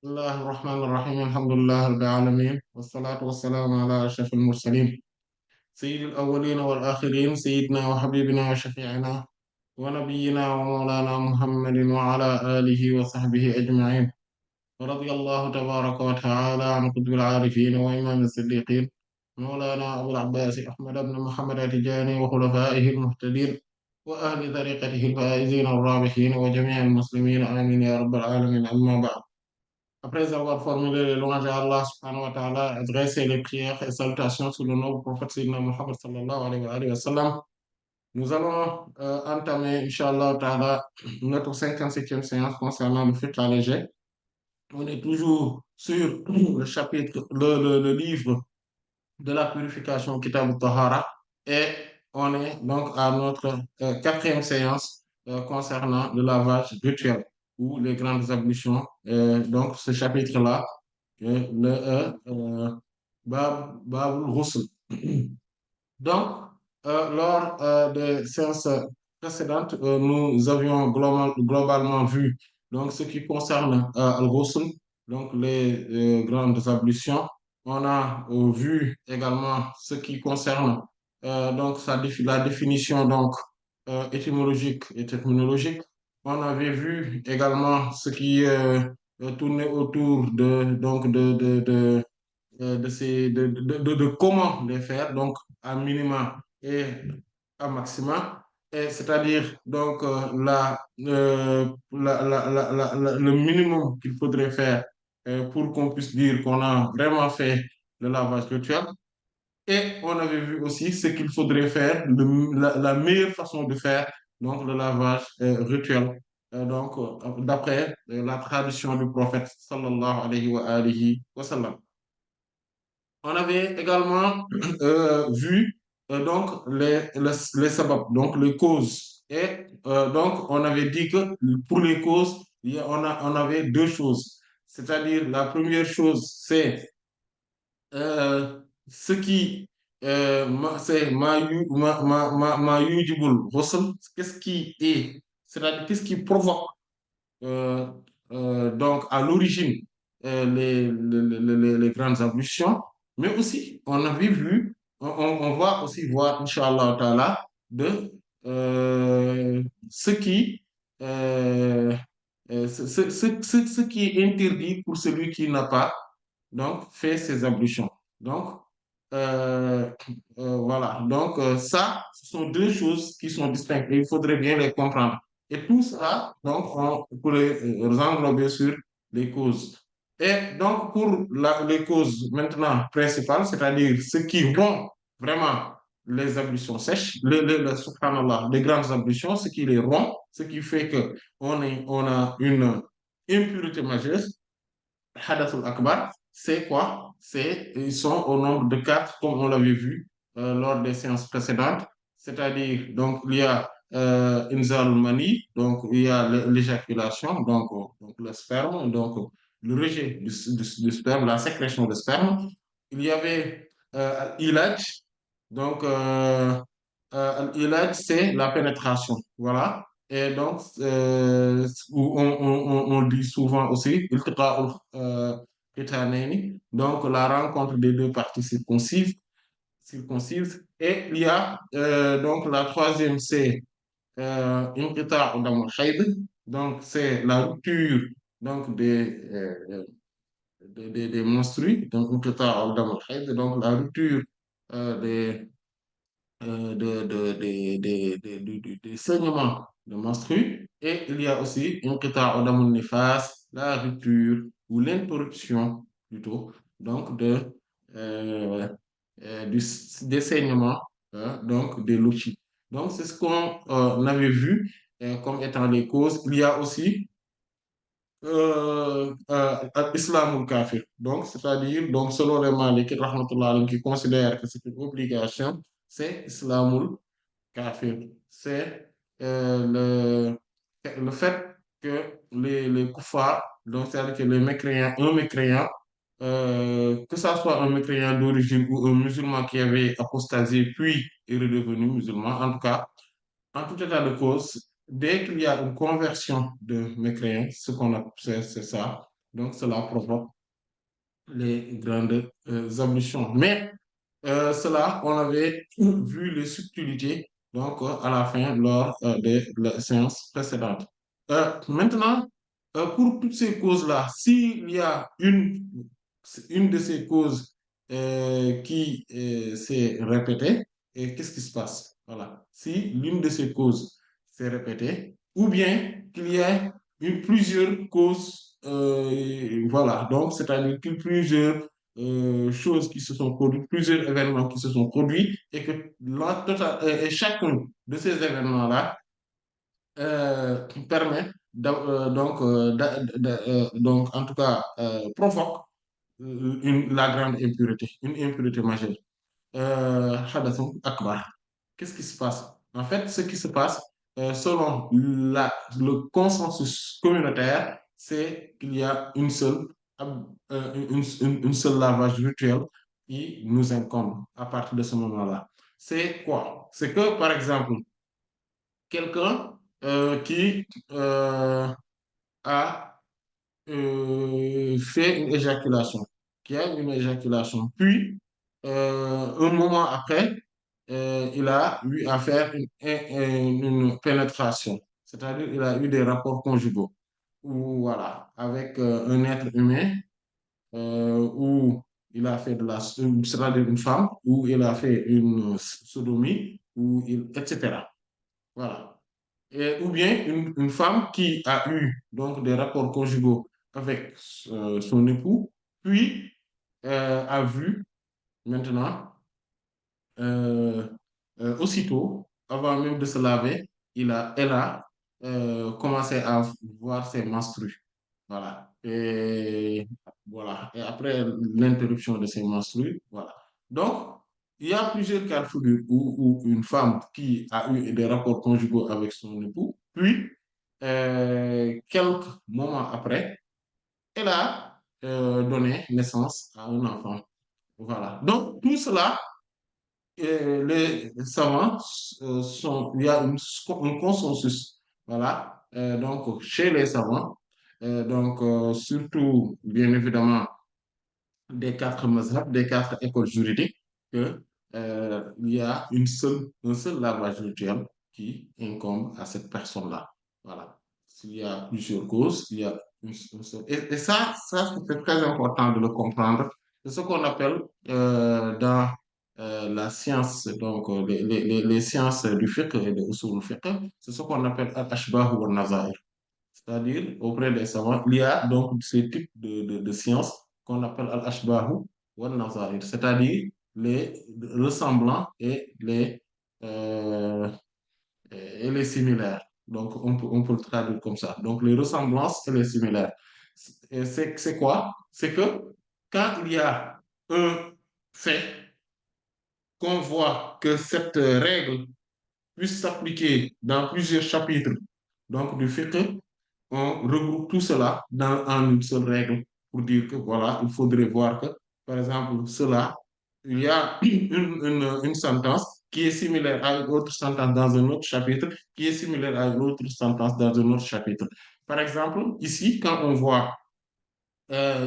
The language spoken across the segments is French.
بسم الله الرحمن الرحيم الحمد لله رب العالمين والصلاة والسلام على أشرف المرسلين سيد الأولين والآخرين سيدنا وحبيبنا وشفيعنا ونبينا ومولانا محمد وعلى آله وصحبه أجمعين ورضي الله تبارك وتعالى عن قطب العارفين وإمام الصديقين مولانا أبو العباس أحمد بن محمد التجاني وخلفائه المهتدين وأهل طريقته الفائزين الرابحين وجميع المسلمين آمين يا رب العالمين أما بعد. Après avoir formulé les louanges à Allah subhanahu wa ta'ala, adressé les prières et salutations sur le noble prophète Sayyidina Muhammad sallallahu alayhi wa sallam, nous allons entamer, Inch'Allah ta'ala, notre 57e séance concernant le fiqh allégé. On est toujours sur le chapitre, le livre de la purification, Kitab al-Tahara, et on est donc à notre quatrième séance concernant le lavage rituel ou les grandes ablutions. Donc, ce chapitre-là, le Babul Ghusl. Donc, lors des séances précédentes, nous avions globalement vu donc, ce qui concerne Al-Ghusl, donc les grandes ablutions. On a vu également ce qui concerne donc la définition donc, étymologique et terminologique. On avait vu également ce qui tournait autour de comment les faire, donc à minima et à maxima, et c'est-à-dire donc le minimum qu'il faudrait faire pour qu'on puisse dire qu'on a vraiment fait le lavage rituel. Et on avait vu aussi ce qu'il faudrait faire, la meilleure façon de faire donc le lavage rituel. D'après la tradition du prophète sallallahu alayhi wa sallam. On avait également vu donc les sabab, donc les causes. Et donc, on avait dit que pour les causes, on avait deux choses. C'est-à-dire, la première chose, c'est ce qui c'est ma yujibul ghusl, qu'est-ce qui est, c'est-à-dire qu'est-ce qui provoque euh, donc à l'origine les grandes ablutions, mais aussi on avait vu, on va aussi voir, Inch'Allah Ta'ala, de ce qui ce qui est interdit pour celui qui n'a pas donc fait ses ablutions. Donc, euh, voilà. Donc, ça, ce sont deux choses qui sont distinctes et il faudrait bien les comprendre. Et tout ça, donc, on pourrait englober sur les causes. Et donc, pour les causes maintenant principales, c'est-à-dire ce qui rompt vraiment les ablutions sèches, subhanallah, les grandes ablutions, ce qui les rompt, ce qui fait que on a une impureté majeure, Hadathul Akbar, c'est quoi? Ils sont au nombre de quatre, comme on l'avait vu lors des séances précédentes. C'est-à-dire, donc, il y a Inzal Mani, donc, il y a l'éjaculation, donc le sperme, donc, le rejet du sperme, la sécrétion de sperme. Il y avait Ilaj, donc, Ilaj, c'est la pénétration. Voilà. Et donc, on dit souvent aussi, donc la rencontre des deux parties circoncises. Et il y a donc la troisième, c'est inqita'u damul hayd. Donc, c'est la rupture donc, des menstrues. Donc, inqita'u damul hayd, donc la rupture des des saignements de menstrues. Et il y a aussi une qita'u damun nifas, la rupture ou l'interruption plutôt, donc euh, des saignements, hein, donc des lochis. Donc c'est ce qu'on avait vu comme étant les causes. Il y a aussi Islamul kafir. Donc, c'est-à-dire, donc, selon les Malikites, rahmatullah alayhim, qui considèrent que c'est une obligation, c'est Islamul kafir. C'est le fait que les kuffars, donc c'est-à-dire que les mécréants, un mécréant, que ça soit un mécréant d'origine ou un musulman qui avait apostasé puis est redevenu musulman, en tout cas, en tout état de cause, dès qu'il y a une conversion de mécréants, ce qu'on appelle, c'est ça, Donc, cela provoque les grandes ablutions. Mais cela, on avait vu les subtilités donc, à la fin lors de la séance précédente. Maintenant, pour toutes ces causes-là, s'il y a une de ces causes qui s'est répétée, et qu'est-ce qui se passe? Voilà. Si l'une de ces causes s'est répétée, ou bien qu'il y ait plusieurs causes, voilà, donc c'est-à-dire que plusieurs choses qui se sont produites, plusieurs événements qui se sont produits, et que et chacun de ces événements-là permet donc en tout cas provoque la grande impurité, une impureté majeure. Hadathun akbar. Qu'est-ce qui se passe? En fait, ce qui se passe, selon le consensus communautaire, c'est qu'il y a une seule lavage rituel qui nous incombe à partir de ce moment-là. C'est quoi? C'est que, par exemple, quelqu'un qui a fait une éjaculation, qui a une éjaculation. Puis, un moment après, il a eu à faire une pénétration, c'est-à-dire il a eu des rapports conjugaux, ou voilà, avec un être humain, où il a fait c'est-à-dire une femme, où il a fait une sodomie, etc. Voilà. Ou bien une femme qui a eu donc des rapports conjugaux avec son époux, puis a vu maintenant, euh, aussitôt, avant même de se laver, elle a commencé à voir ses menstrues. Voilà. Et voilà. Et après l'interruption de ses menstrues, voilà. Donc, il y a plusieurs cas de figure où une femme qui a eu des rapports conjugaux avec son époux, puis quelques moments après, elle a donné naissance à un enfant. Voilà. Donc, tout cela, les savants il y a un consensus, voilà, donc chez les savants, donc surtout, bien évidemment, des quatre mazhab, des quatre écoles juridiques, que, il y a un seul lavage rituel qui incombe à cette personne-là. Voilà. S'il y a plusieurs causes, il y a une seule. Et ça c'est très important de le comprendre. C'est ce qu'on appelle dans la science, donc les sciences du fiqh et de usul fiqh, c'est ce qu'on appelle al-ashbah ou al-nazair. C'est-à-dire, auprès des savants, il y a donc ces types de sciences qu'on appelle al-ashbahu wa al-nazair, c'est-à-dire les ressemblants euh, et les similaires. Donc, on peut le traduire comme ça. Donc, les ressemblances et les similaires. Et c'est quoi? C'est que quand il y a un fait, qu'on voit que cette règle puisse s'appliquer dans plusieurs chapitres donc du fiqh, on regroupe tout cela en une seule règle pour dire que voilà, il faudrait voir que, par exemple, cela, il y a une sentence qui est similaire à une autre sentence dans un autre chapitre, qui est similaire à une autre sentence dans un autre chapitre. Par exemple, ici, quand on voit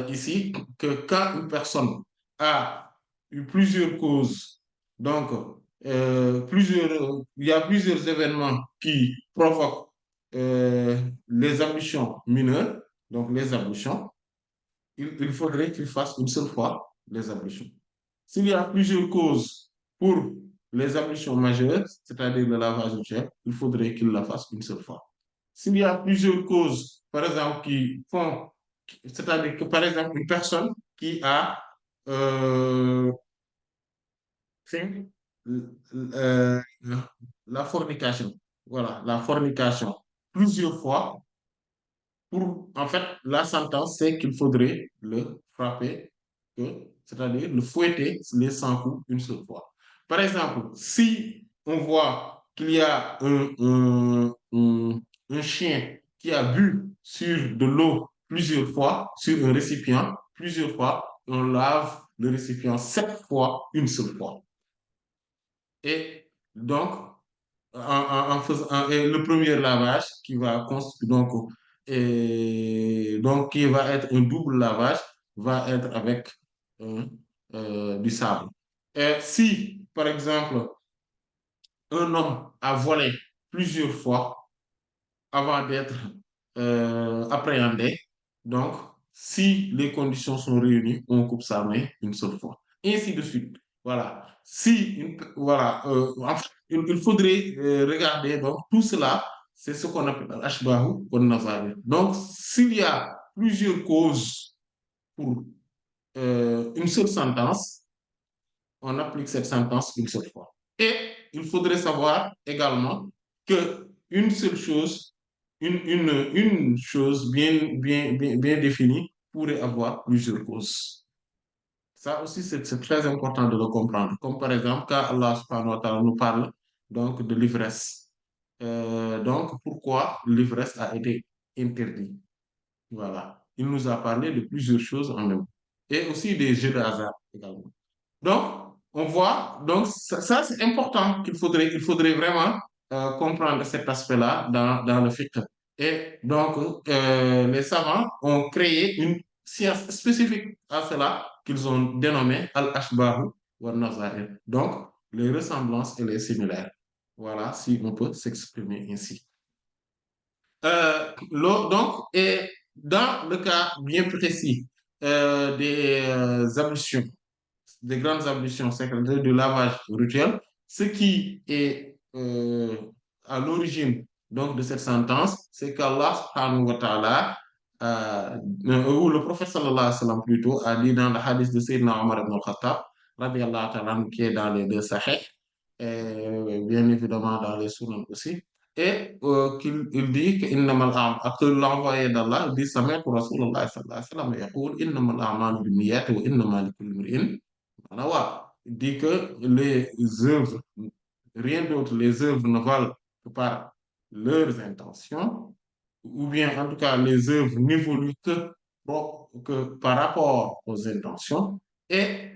ici que quand une personne a eu plusieurs causes, donc il y a plusieurs événements qui provoquent les ablutions mineures, donc les ablutions, il faudrait qu'il fasse une seule fois les ablutions. S'il y a plusieurs causes pour les ablutions majeures, c'est-à-dire le lavage du gel, il faudrait qu'il la fasse une seule fois. S'il y a plusieurs causes, par exemple, c'est-à-dire que, par exemple, une personne qui a euh, fait euh, la fornication, voilà, la fornication plusieurs fois, en fait, la sentence, c'est qu'il faudrait le frapper, c'est-à-dire le fouetter les 100 coups une seule fois. Par exemple, si on voit qu'il y a un chien qui a bu sur de l'eau plusieurs fois, sur un récipient, plusieurs fois, on lave le récipient 7 fois une seule fois. Et donc, et le premier lavage qui va donc donc qui va être un double lavage, va être avec euh, du sable. Et si, par exemple, un homme a volé plusieurs fois avant d'être appréhendé, donc si les conditions sont réunies, on coupe sa main une seule fois. Et ainsi de suite. Voilà. Si, voilà, enfin, il faudrait regarder donc tout cela, c'est ce qu'on appelle l'ashbahu ou nazari. Donc, s'il y a plusieurs causes pour une seule sentence, on applique cette sentence une seule fois. Et il faudrait savoir également que une seule chose, une chose bien définie pourrait avoir plusieurs causes. Ça aussi, c'est très important de le comprendre. Comme par exemple, quand Allah subhanahu wa ta'ala nous parle donc de l'ivresse. Donc, pourquoi l'ivresse a été interdite? Voilà. Il nous a parlé de plusieurs choses en même. Et aussi des jeux de hasard également. Donc, on voit, donc ça, c'est important il faudrait vraiment comprendre cet aspect-là dans le fiqh. Et donc, les savants ont créé une science spécifique à cela qu'ils ont dénommée Al-Ashbahu wa Nazair. Donc, les ressemblances et les similaires. Voilà, si on peut s'exprimer ainsi. Donc, et dans le cas bien précis des ablutions, des grandes ablutions, c'est-à-dire du lavage rituel, ce qui est à l'origine donc de cette sentence, c'est qu'Allah subhanahu wa ta'ala, ou le prophète sallallahu alayhi wa sallam plutôt, a dit dans le hadith de Sayyidina Omar ibn al-Khattab, radiallahu ta'ala, anhu, qui est dans les deux sahih, et bien évidemment dans les sunan aussi, et qu'il il dit que l'envoyé d'Allah dit Sami'tu Rasulullah sallallahu alayhi wa sallam yaqul innamal a'malu binniyati wa innamal likulli imri'in ma nawa. Il dit que les œuvres, rien d'autre, les œuvres ne valent que par leurs intentions, ou bien en tout cas les œuvres n'évoluent que par rapport aux intentions, et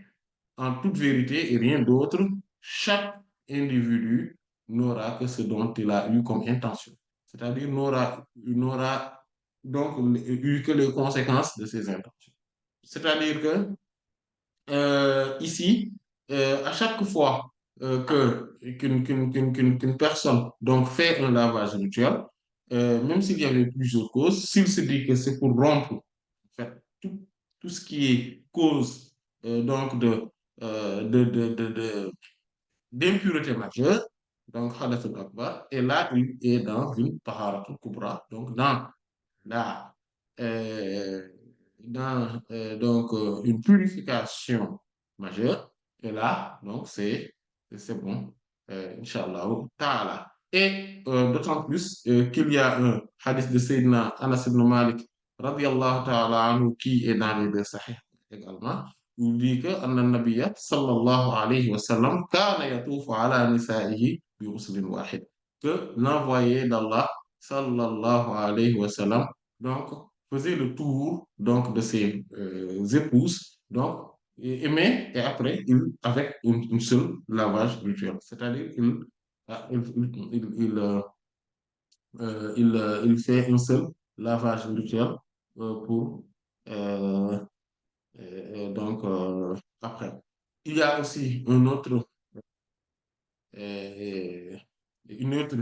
en toute vérité et rien d'autre, chaque individu n'aura que ce dont il a eu comme intention. C'est-à-dire n'aura donc eu que les conséquences de ses intentions. C'est-à-dire que ici, à chaque fois qu'une personne donc, fait un lavage rituel, même s'il y avait plusieurs causes, s'il se dit que c'est pour rompre en fait, tout, tout ce qui est cause donc d'impureté majeure, donc hadathul akbar, et là, il est dans une taharatul kubra, donc la, euh, dans une purification majeure. Et là, donc, c'est bon, Inch'Allah ta'ala. Et d'autant plus qu'il y a un hadith de Sayyidina Anas ibn Malik, radiallahu ta'ala anhu, qui est dans les deux sahih également. Il dit que anna nabiyya sallallahu alayhi wa sallam kana yatufu ala nisa'ihi bi ghuslin wahid. Que l'envoyé d'Allah sallallahu alayhi wa sallam donc faisait le tour donc de ses épouses donc et après avec une seule lavage rituel, c'est-à-dire il fait un seul lavage rituel pour euh, donc après il y a aussi euh, une autre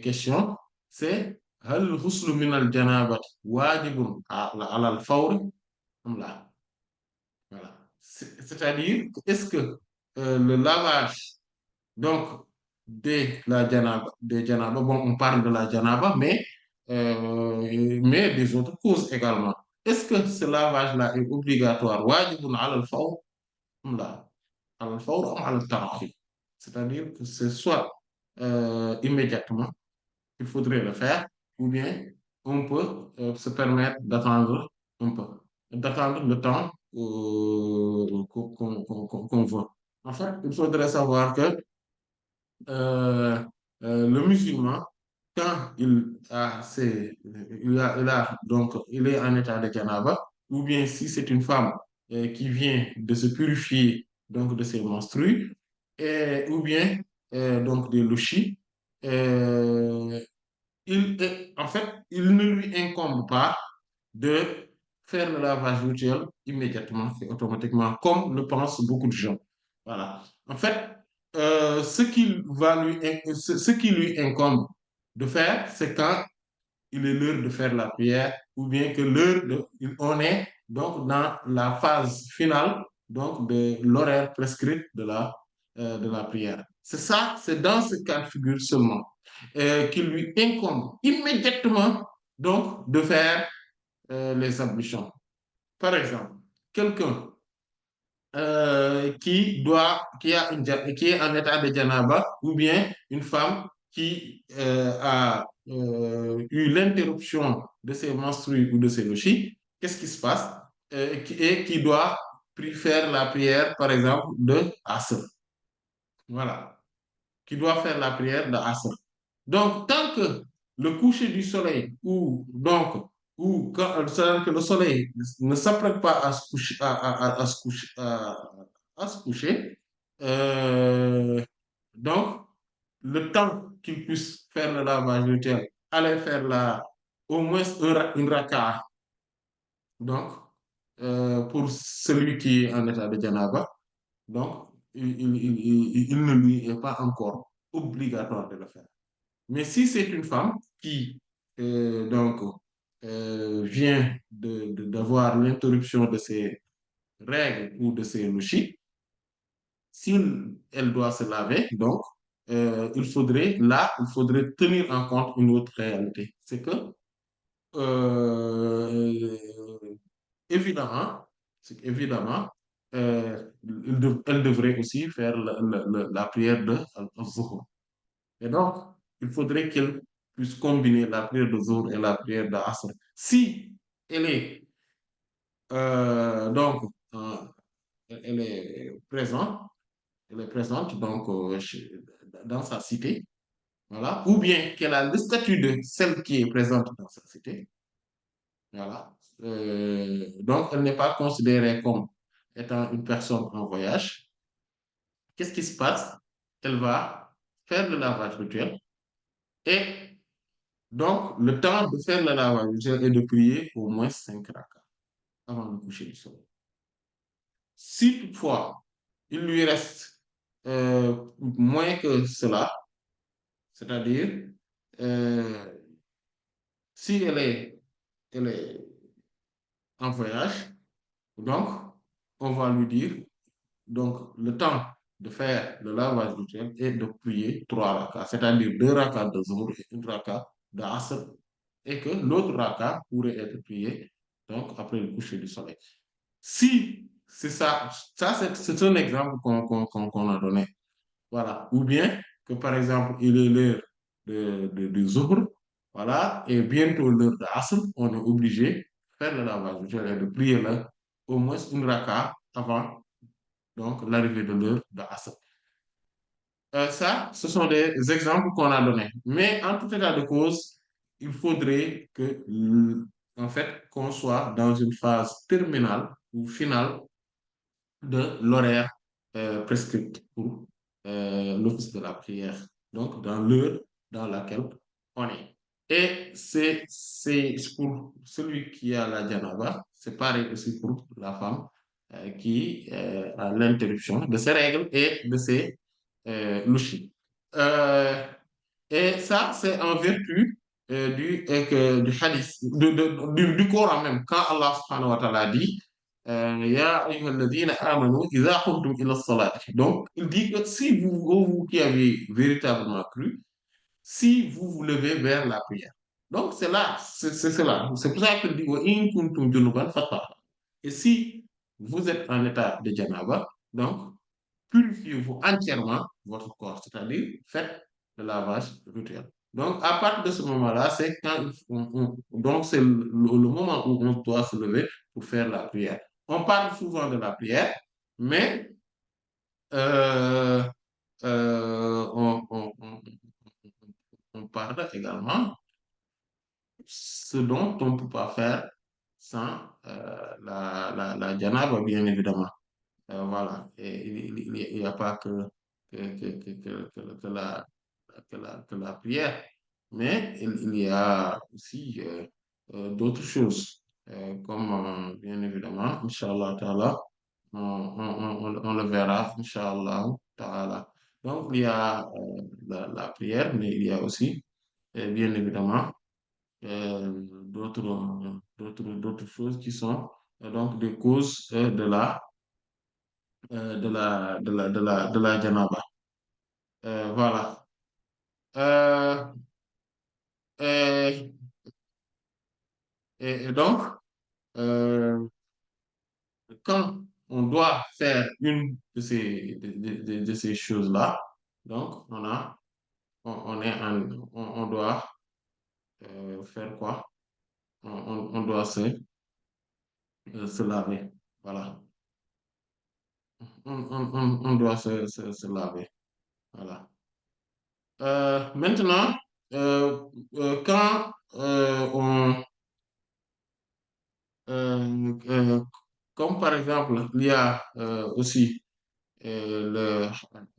question, c'est هل الغسل من الجنابة واجب على الفور أم لا? Voilà. C'est-à-dire, est-ce que le lavage donc des janaba, bon, on parle de la janaba, mais des autres causes également. Est-ce que ce lavage-là est obligatoire? Wajibun ala al-fawr? أم لا؟ على الفور أو على التراخي? C'est-à-dire que c'est soit immédiatement il faudrait le faire, ou bien on peut se permettre d'attendre un peu, d'attendre le temps qu'on veut. En fait, il faudrait savoir que euh, le musulman, quand il est en état de janaba, ou bien si c'est une femme qui vient de se purifier donc de ses menstrues, ou bien donc des louchis, en fait, il ne lui incombe pas de faire le lavage rituel immédiatement et automatiquement, comme le pensent beaucoup de gens. Voilà. En fait, ce qui lui incombe de faire, c'est quand il est l'heure de faire la prière, ou bien que on est donc dans la phase finale donc de l'horaire prescrit de la prière. C'est ça, c'est dans ce cas de figure seulement qu'il lui incombe immédiatement donc de faire les ablutions. Par exemple, quelqu'un qui est en état de janaba, ou bien une femme qui a eu l'interruption de ses menstrues ou de ses lochis, qu'est-ce qui se passe? Et qui doit faire la prière, par exemple, de Asr. Voilà, qui doit faire la prière de Asr. Donc, tant que le coucher du soleil, ou que le soleil ne s'apprête pas à se coucher, à se coucher, euh, donc, le temps qu'il puisse faire le lavage rituel, aller faire au moins une raka, donc, pour celui qui est en état de janaba, donc, il ne lui est pas encore obligatoire de le faire. Mais si c'est une femme qui donc vient d'avoir l'interruption de ses règles ou de ses louchis, si elle doit se laver, donc il faudrait tenir en compte une autre réalité. C'est que euh, évidemment, évidemment, elle devrait aussi faire la prière de Zuhr. Et donc, il faudrait qu'elle puisse combiner la prière de Zohr et la prière de Asr. Si elle est donc elle est présente, donc dans sa cité, voilà, ou bien qu'elle a le statut de celle qui est présente dans sa cité, voilà. Donc, elle n'est pas considérée comme étant une personne en voyage. Qu'est-ce qui se passe? Elle va faire le lavage rituel et donc, le temps de faire le lavage rituel est de prier au moins 5 rakats avant le coucher du soleil. Si toutefois, il lui reste moins que cela, c'est-à-dire euh, si elle est en voyage, donc on va lui dire, donc le temps de faire le lavage rituel est de prier 3 rakats, c'est-à-dire 2 rakats de Zuhr et une raka de Asr, et que l'autre raka pourrait être prié donc après le coucher du soleil. Si c'est ça, c'est un exemple qu'on a donné. Voilà. Ou bien que par exemple, il est l'heure de Zuhr, voilà, et bientôt l'heure de Asr, on est obligé de faire le lavage rituel et de prier là, au moins une raka avant donc l'arrivée de l'heure de Asr. Ça, ce sont des exemples qu'on a donnés. Mais en tout état de cause, il faudrait que, en fait, qu'on soit dans une phase terminale ou finale de l'horaire prescrit pour l'office de la prière. Donc, dans l'heure dans laquelle on est. Et c'est pour celui qui a la janaba, c'est pareil aussi pour la femme qui a l'interruption de ses règles et de ses louchis. Euh, et ça, c'est en vertu du hadith, du Coran même, quand Allah subhanahu wa ta'ala dit Ya ayyuhalladhina amanu idha qumtum ila salati. Donc, il dit que si vous qui avez véritablement cru, si vous vous levez vers la prière. Donc, c'est là, c'est cela. C'est pour ça qu'il dit wa in kuntum junuban fatahharu. Et si vous êtes en état de janaba, donc, purifiez-vous entièrement votre corps, c'est-à-dire faites le lavage rituel. Donc, à partir de ce moment-là, c'est quand donc c'est le moment où on doit se lever pour faire la prière. On parle souvent de la prière, mais euh, on parle également ce dont on ne peut pas faire sans la janaba, bien évidemment. Voilà. Et il n'y a pas que la prière, mais il y a aussi d'autres choses. comme bien évidemment, Inch'Allah Ta'ala, on le verra, Inch'Allah Ta'ala. Donc, il y a la prière, mais il y a aussi, bien évidemment, d'autres choses qui sont donc des causes de la janaba. Voilà. Euh, et, et donc, euh, quand on doit faire une de ces choses-là, donc on est on doit faire quoi? On doit se laver. Voilà. On doit se laver. Voilà. Maintenant, quand euh, comme par exemple, il y a aussi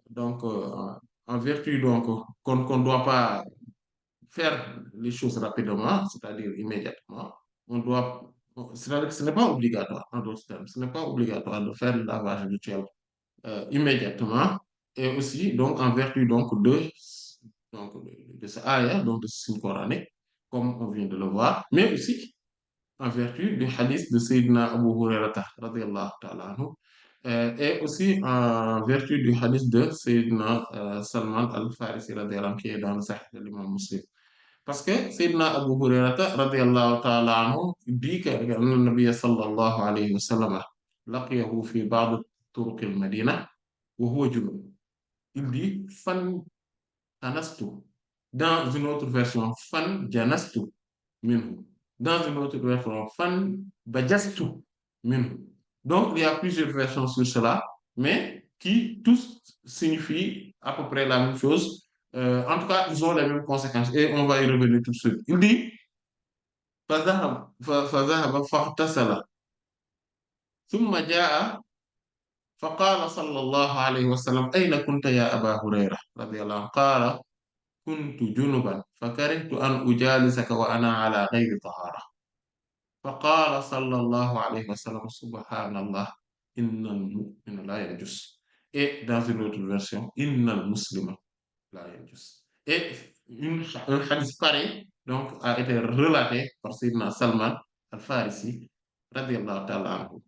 donc, en vertu donc qu'on ne doit pas faire les choses rapidement, c'est-à-dire immédiatement, on doit, c'est-à-dire que ce n'est pas obligatoire, en d'autres termes, ce n'est pas obligatoire de faire le lavage rituel immédiatement, et aussi donc en vertu de ce ayah, donc de ce signe coranique, comme on vient de le voir, mais aussi en vertu du hadith de Sayyidina Abu Hurairah radiyallahu ta'ala anhu, et aussi en vertu du hadith de Sayyidina Salman al-Farisi radiyallahu anhu, qui est dans le Sahih de l'imam Muslim. Parce que Sayyidina Abu Hurairah radiyallahu ta'ala anhu dit que le Nabi sallallahu alayhi wa sallam laqiyahu fi ba'd turuq al-Madina wa huwa junub. Il dit fan tanastu. Dans une autre version, fan janastu minhu. Dans une autre version, fan bajastu minhu. Donc, il y a plusieurs versions sur cela, mais qui tous signifient à peu près la même chose. En tout cas, ils ont les mêmes conséquences et on va y revenir tout de suite. Il dit فذهب فاغتسل ثم جاء فقال صلى الله عليه وسلم أين كنت يا أبا هريرة رضي الله عنه قال كنت جنبا فكرهت أن أجالسك وأنا على غير طهارة فقال صلى الله عليه وسلم سبحان الله إن المؤمن لا يجوز. Et dans une autre version, إن المسلم لا يجوز. Et un hadith pareil donc, a été relaté par Sayyidina Salman al-Farisi, radiallahu ta'ala anhu.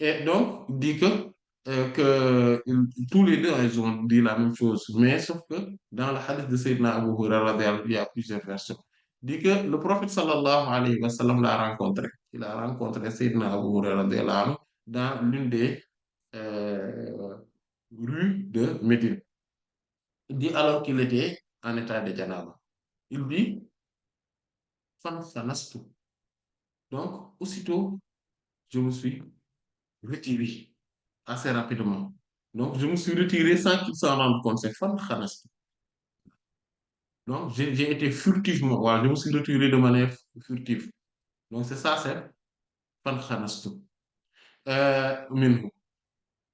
Et donc, il dit tous les deux, ils ont dit la même chose. Mais sauf que dans le hadith de Sayyidina Abu Hurairah, il y a plusieurs versions. Il dit que le prophète sallallahu alayhi wa sallam l'a rencontré. Il a rencontré Sayyidina Abu Hurairah radiallahu anhu, dans l'une des euh, rues de Médine. Il dit alors qu'il était en état de janaba. Il dit, fan fanastu. Donc, aussitôt, je me suis retiré assez rapidement. Donc, je me suis retiré sans qu'il s'en rende compte. C'est fan fanastu. Donc, j'ai été furtivement, voilà, je me suis retiré de manière furtive. Donc, c'est ça, c'est fan fanastu. Minhu.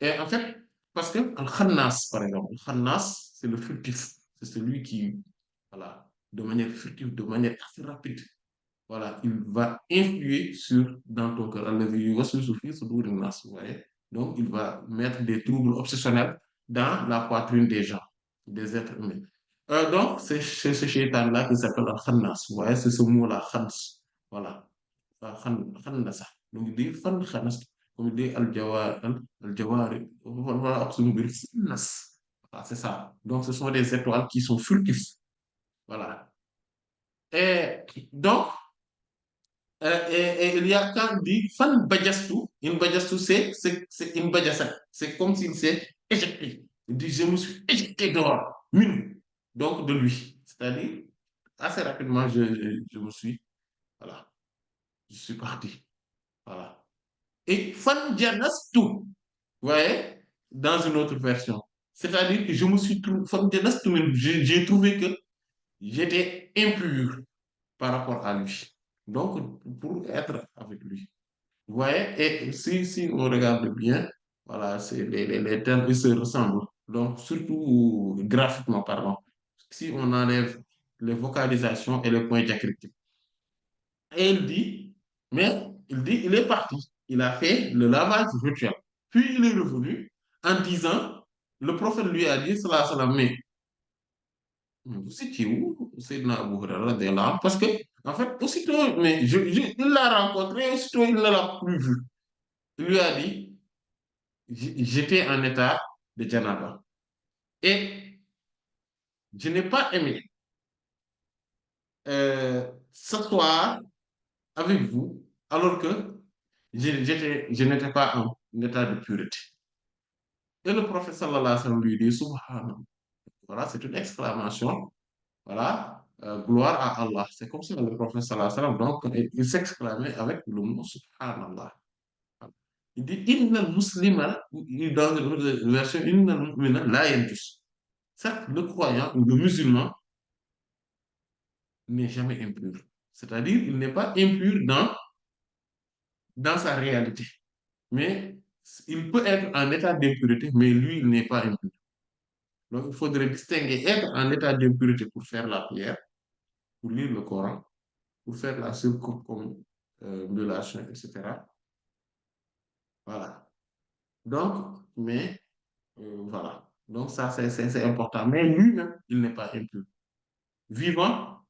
Et en fait, parce que Al-Khannas, par exemple, Al-Khannas, c'est le furtif. C'est celui qui, voilà, de manière furtive, de manière assez rapide, voilà, il va influer dans ton cœur. Vous voyez? Donc, il va mettre des troubles obsessionnels dans la poitrine des gens, des êtres humains. Donc, c'est ce shaitan-là qui s'appelle Al-Khannas. Vous voyez, c'est ce mot-là, Khans. Voilà. Khannasa. Donc, il dit Fan Khannas. Comme il dit Al-Jawari. Voilà, absolument. Khannas. Voilà, c'est ça. Donc, ce sont des étoiles qui sont furtifs. Voilà. Et donc, et il y a quand on dit fan bajastu, une bajastu, c'est une bajasat. C'est comme s'il s'est éjecté. Il dit je me suis éjecté dehors, donc de lui. C'est-à-dire, assez rapidement, je me suis, voilà, je suis parti. Voilà. Et fan janastu, vous voyez, dans une autre version. C'est-à-dire que je me suis trouvé, fan janastu, j'ai trouvé que j'étais impur par rapport à lui. Donc, pour être avec lui. Vous voyez, et si on regarde bien, voilà, les termes ils se ressemblent. Donc, surtout graphiquement, pardon. Si on enlève les vocalisations et les points diacritiques. Et il dit, mais il dit, il est parti. Il a fait le lavage rituel. Puis il est revenu en disant, le prophète lui a dit, sallallahu alayhi wa sallam, mais vous étiez où, Seydina Abu Huraira, radiyallahu anhu? Parce que, en fait, aussitôt, mais il l'a rencontré, aussitôt il ne l'a plus vu. Il lui a dit, j'étais en état de janaba. Et je n'ai pas aimé s'asseoir avec vous alors que je n'étais pas en état de pureté. Et le prophète sallallahu alayhi wa sallam lui dit, Subhanallah. Voilà, c'est une exclamation. Voilà, gloire à Allah. C'est comme ça le prophète sallallahu alayhi wa sallam. Donc, il s'exclamait avec le mot Subhanallah. Il dit, Innal muslima, dans une version, Innal mu'mina la yanjus. Certes, le croyant ou le musulman n'est jamais impur. C'est-à-dire, il n'est pas impur dans sa réalité. Mais il peut être en état d'impureté, mais lui, il n'est pas impur. Donc, il faudrait distinguer être en état d'impureté pour faire la prière, pour lire le Coran, pour faire la circumambulation, etc. Voilà. Donc, mais voilà. Donc, ça, c'est important. Mais lui-même, il n'est pas impur. Vivant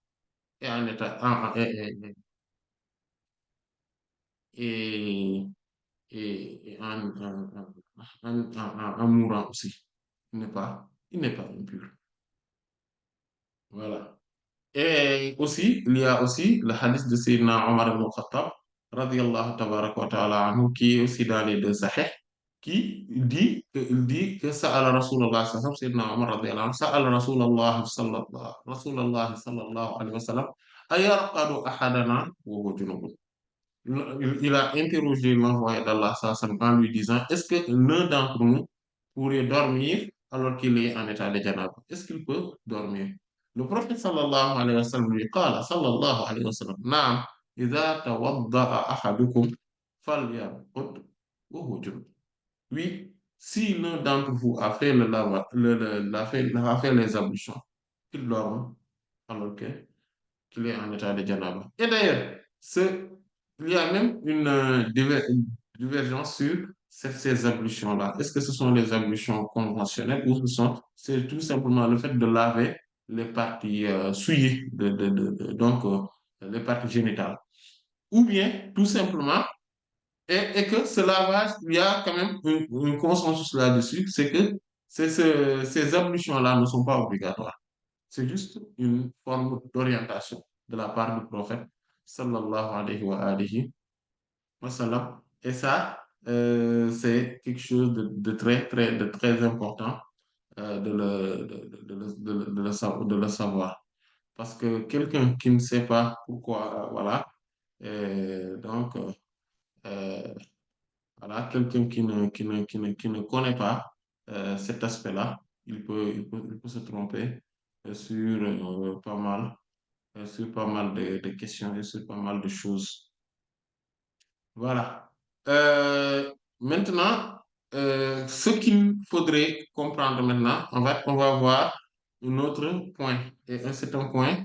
et en état, et, et en mourant aussi. Il n'est pas impur. Voilà. Et aussi, il y a aussi le hadith de Sayyidina Omar ibn Khattab, radiyallahu tabaraka wa ta'ala anhu, qui est aussi dans les deux sahih, il dit que Sa'ala Rasulullah sallallahu alayhi wa sallam, Sayyidina Omar radiyallahu anhu, Sa'ala Rasulullah sallallahu alayhi wa sallam, ayarqadu ahadana wa huwa junubun. Il a interrogé l'envoyé d'Allah sallallahu en lui disant, est-ce que l'un d'entre nous pourrait dormir alors qu'il est en état de janab? Est-ce qu'il peut dormir? Le prophète sallallahu alayhi wa sallam lui قال sallallahu alayhi wa sallam, نعم إذا توضأ أحدكم فليرقد وهو جنب. Oui, si l'un d'entre vous a fait le lava, a fait les ablutions, qu'il dorme alors qu'il est en état de janaba. Et d'ailleurs, il y a même une divergence sur ces ablutions-là. Est-ce que ce sont les ablutions conventionnelles ou c'est tout simplement le fait de laver les parties souillées, donc les parties génitales. Ou bien, tout simplement, et que ce lavage, il y a quand même une consensus là-dessus, c'est que ces ablutions-là ne sont pas obligatoires. C'est juste une forme d'orientation de la part du prophète sallallahu alayhi wa alihi wa sallam. Et ça, c'est quelque chose de très important de le savoir. Parce que quelqu'un qui ne sait pas pourquoi, voilà, donc, euh, voilà, quelqu'un qui ne connaît pas cet aspect-là, il peut se tromper sur pas mal de questions et sur pas mal de choses. Voilà. Maintenant, ce qu'il faudrait comprendre maintenant, on va voir un autre point. Et c'est un point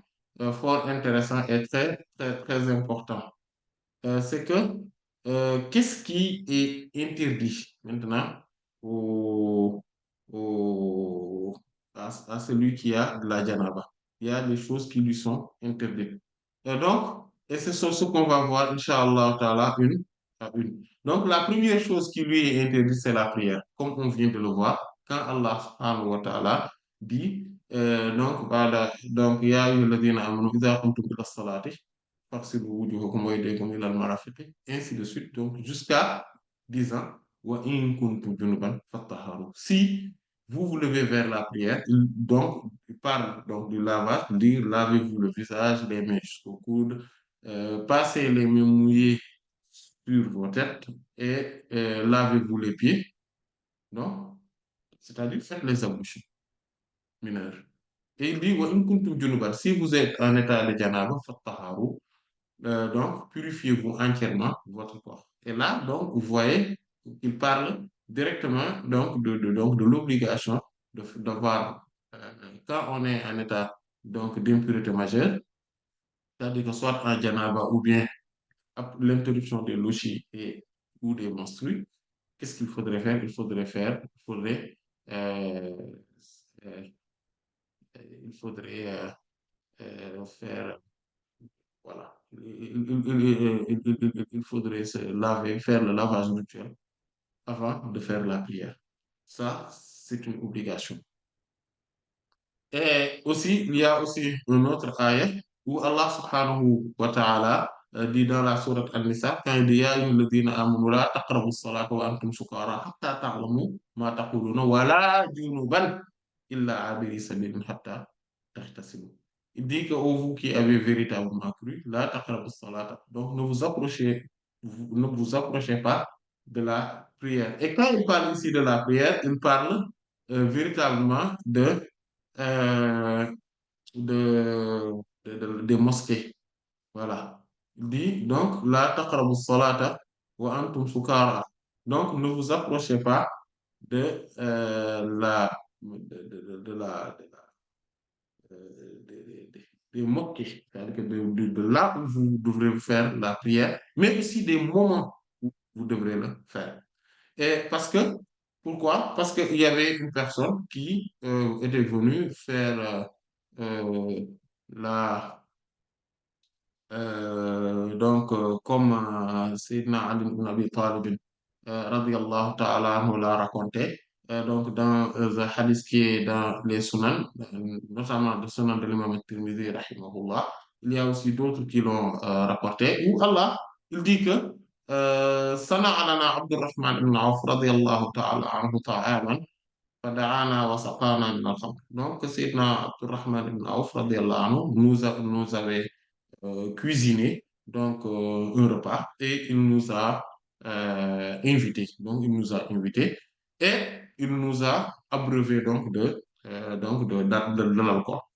fort intéressant et très, très, très important. C'est que qu'est-ce qui est interdit maintenant au, à celui qui a de la janaba? Il y a des choses qui lui sont interdites. Et c'est ce qu'on va voir, Inch'Allah, ta'ala, une à une. Donc, la première chose qui lui est interdite, c'est la prière, comme on vient de le voir, quand Allah subhanahu wa ta'ala dit, donc, ya ayyuhalladhina amanu, idha qumtum ila salati, فاغسلوا وجوهكم وأيديكم إلى المرافق, ainsi de suite, donc jusqu'à 10 ans. وإن كنتم جنبا فطهروا. Si vous vous levez vers la prière, il parle donc du lavage, dire lavez-vous le visage, les mains jusqu'au coude, passez les mains mouillées sur vos têtes et lavez-vous les pieds. Non? C'est-à-dire faites les ablutions mineures. Et il dit, وإن كنتم جنبا, si vous êtes en état de janaba, فطهروا, donc, purifiez-vous entièrement votre corps. Et là, donc, vous voyez qu'il parle directement donc, de l'obligation d'avoir, quand on est en état donc, d'impureté majeure, c'est-à-dire que soit en janaba ou bien l'interruption des logis ou des menstrues, qu'est-ce qu'il faudrait faire? Il faudrait, euh, euh, il faudrait faire, voilà, il faudrait se laver, faire le lavage rituel avant de faire la prière. Ça, c'est une obligation. Et aussi, il y a aussi un autre ayah où Allah subhanahu wa ta'ala dit dans la sourate An-Nisa, quand il dit Ya ayyuhalladhina amanu la taqrabu as-salata wa antum sukara hatta ta'lamu ma taquluna wa la junuban illa abiri sabilin hatta tahtasibu. Il dit que ô vous qui avez véritablement cru, la taqrabu as-salata. Donc ne vous approchez pas de la prière. Et quand il parle ici de la prière, il parle véritablement euh, de, des mosquées. Voilà. Il dit donc, la taqrabu salata wa antum sukara. Donc, ne vous approchez pas de des mosquées. C'est-à-dire que de là où vous devrez faire la prière, mais aussi des moments où vous devrez le faire. Et parce que, pourquoi? Parce qu'il y avait une personne qui était venue faire la, comme Sayyidina Ali ibn Abi Talib, radiyallahu ta'ala anhu l'a raconté, donc dans le hadith qui est dans les Sunan, notamment le Sunan de l'imam al-Tirmidhi, rahimahullah, il y a aussi d'autres qui l'ont rapporté, où Allah, il dit que Sana'a lana Abdurrahman ibn Auf, radiyallahu ta'ala anhu ta'aman, fada'ana wa saqana min al-khamr. Donc, Sayyidina Abdurrahman ibn Auf, radiyallahu anhu, nous avait cuisiné donc un repas et il nous a invités. Donc, il nous a invités et il nous a abreuvé de l'alcool.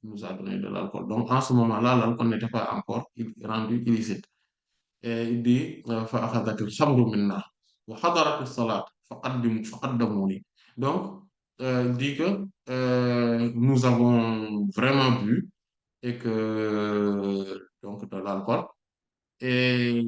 Il nous a donné de l'alcool. Donc, en ce moment-là, l'alcool n'était pas encore rendu illicite. Et il dit فأخذت الخمر منا وحضرت الصلاة فقدموني. Donc, il dit que nous avons vraiment bu et que donc de l'alcool et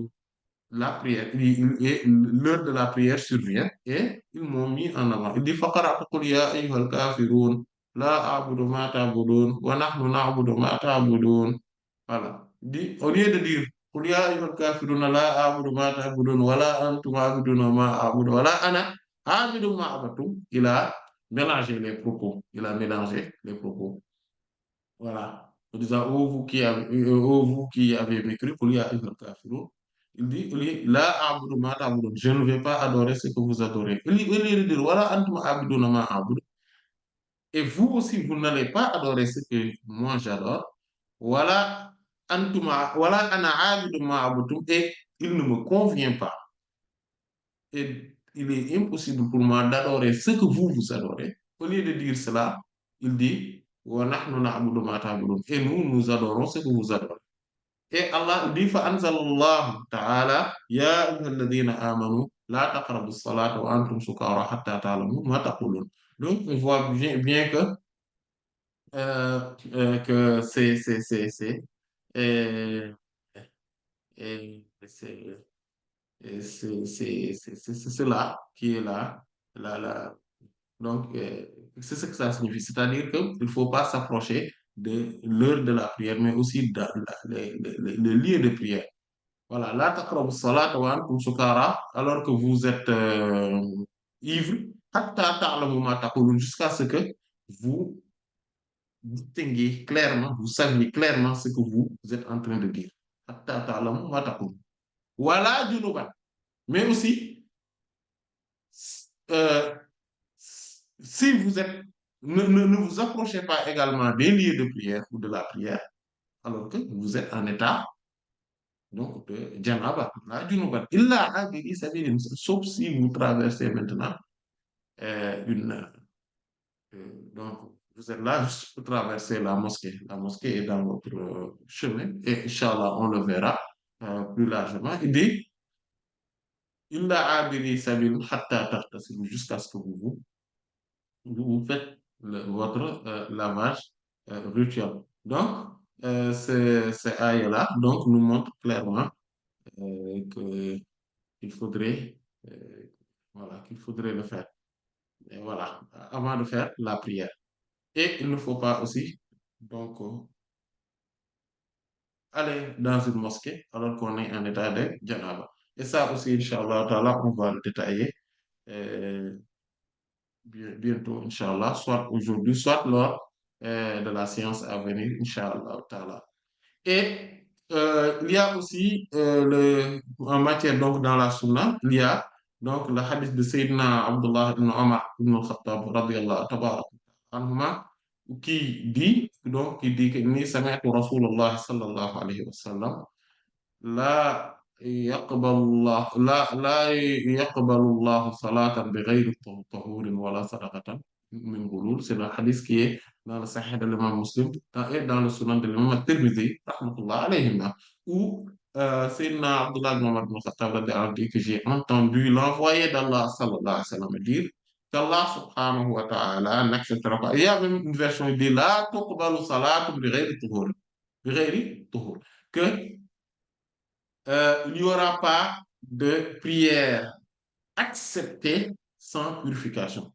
la prière et l'heure de la prière survient et ils m'ont mis en avant. Il dit فقرأت قل يا أيها الكافرون لا أعبد ما تعبدون ونحن نعبد ما تعبدون. Voilà. Il dit, au lieu de dire قل يا أيها الكافرون لا أعبد ما تعبدون ولا أنتم عابدون ما أعبد ولا أنا عابد ما عبدتم, il a mélangé les propos. Il a mélangé les propos. Voilà. En disant, ô vous qui avez mécru, qul ya ayyuhal kafirun. La a'budu ma ta'budun. Je ne vais pas adorer ce que vous adorez. Il dit, dire, wala antum a'buduna ma a'budu. Et vous aussi, vous n'allez pas adorer ce que moi j'adore. Wala wala ana a'budu ma a'budtum. Et il ne me convient pas. Et il est impossible pour moi d'adorer ce que vous adorez. Au lieu de dire cela, il dit, wa nahnu na'budu ma ta'budun. Et nous adorons ce que vous adorez. Et Allah dit, fa anzalallahu ta'ala, ya ayyuhalladhina amanu, la taqrabu as-salata wa antum sukara hatta ta'lamu ma taqulun. Donc, on voit bien que euh, c'est, c'est cela qui est là. La, donc, c'est ce que ça signifie. C'est-à-dire qu'il ne faut pas s'approcher de l'heure de la prière, mais aussi le lieu de prière. Voilà. La taqrabu salata wa antum sukara, alors que vous êtes ivre, hatta ta'lamu ma taqulun, jusqu'à ce que vous distinguez clairement, vous saviez clairement ce que vous êtes en train de dire. Hatta ta'lamu ma taqulun. Voilà, junuban. Mais aussi, euh, si vous êtes, ne vous approchez pas également des lieux de prière ou de la prière, alors que vous êtes en état donc de janaba, la junuban, illa abiri sabilin, sauf si vous traversez maintenant donc vous êtes là juste pour traverser la mosquée. La mosquée est dans votre chemin et Inch'Allah, on le verra plus largement. Il dit, illa abiri sabilin hatta tahtasibu, jusqu'à ce que vous faites votre lavage rituel. Donc, ces aïeux-là, donc, nous montrent clairement qu'il faudrait, euh, voilà, qu'il faudrait le faire. Et voilà, avant de faire la prière. Et il ne faut pas aussi, donc, aller dans une mosquée alors qu'on est en état de janaba. Et ça aussi, Inch'Allah, Ta'ala, on va le détailler euh, bientôt, Inch'Allah, soit aujourd'hui, soit lors de la séance à venir, Inch'Allah, Ta'ala. Et il y a aussi, en matière, donc, dans la sunna, il y a donc le hadith de Sayyidina Abdullah ibn Omar ibn al-Khattab, radiyallahu tabarak anhuma, qui dit que ni sami'tu Rasulullah sallallahu alayhi wa sallam لا يقبل الله لا يقبل الله صلاة بغير طهور ولا صدقة من غلول. C'est le hadith qui est dans le Sahih de l'imam Muslim et dans le Sunan de l'imam At-Tirmidhi rahmatullah alayhima, où Sayyidina Abdullah ibn Umar ibn Khattab radiyallahu anhu dit que j'ai entendu l'envoyé d'Allah sallallahu alayhi wa sallam dire qu'Allah subhanahu wa ta'ala n'acceptera pas. Il y a même une version qui dit la tuqbalu salatu bi ghayri tuhur, que il n'y aura pas de prière acceptée sans purification.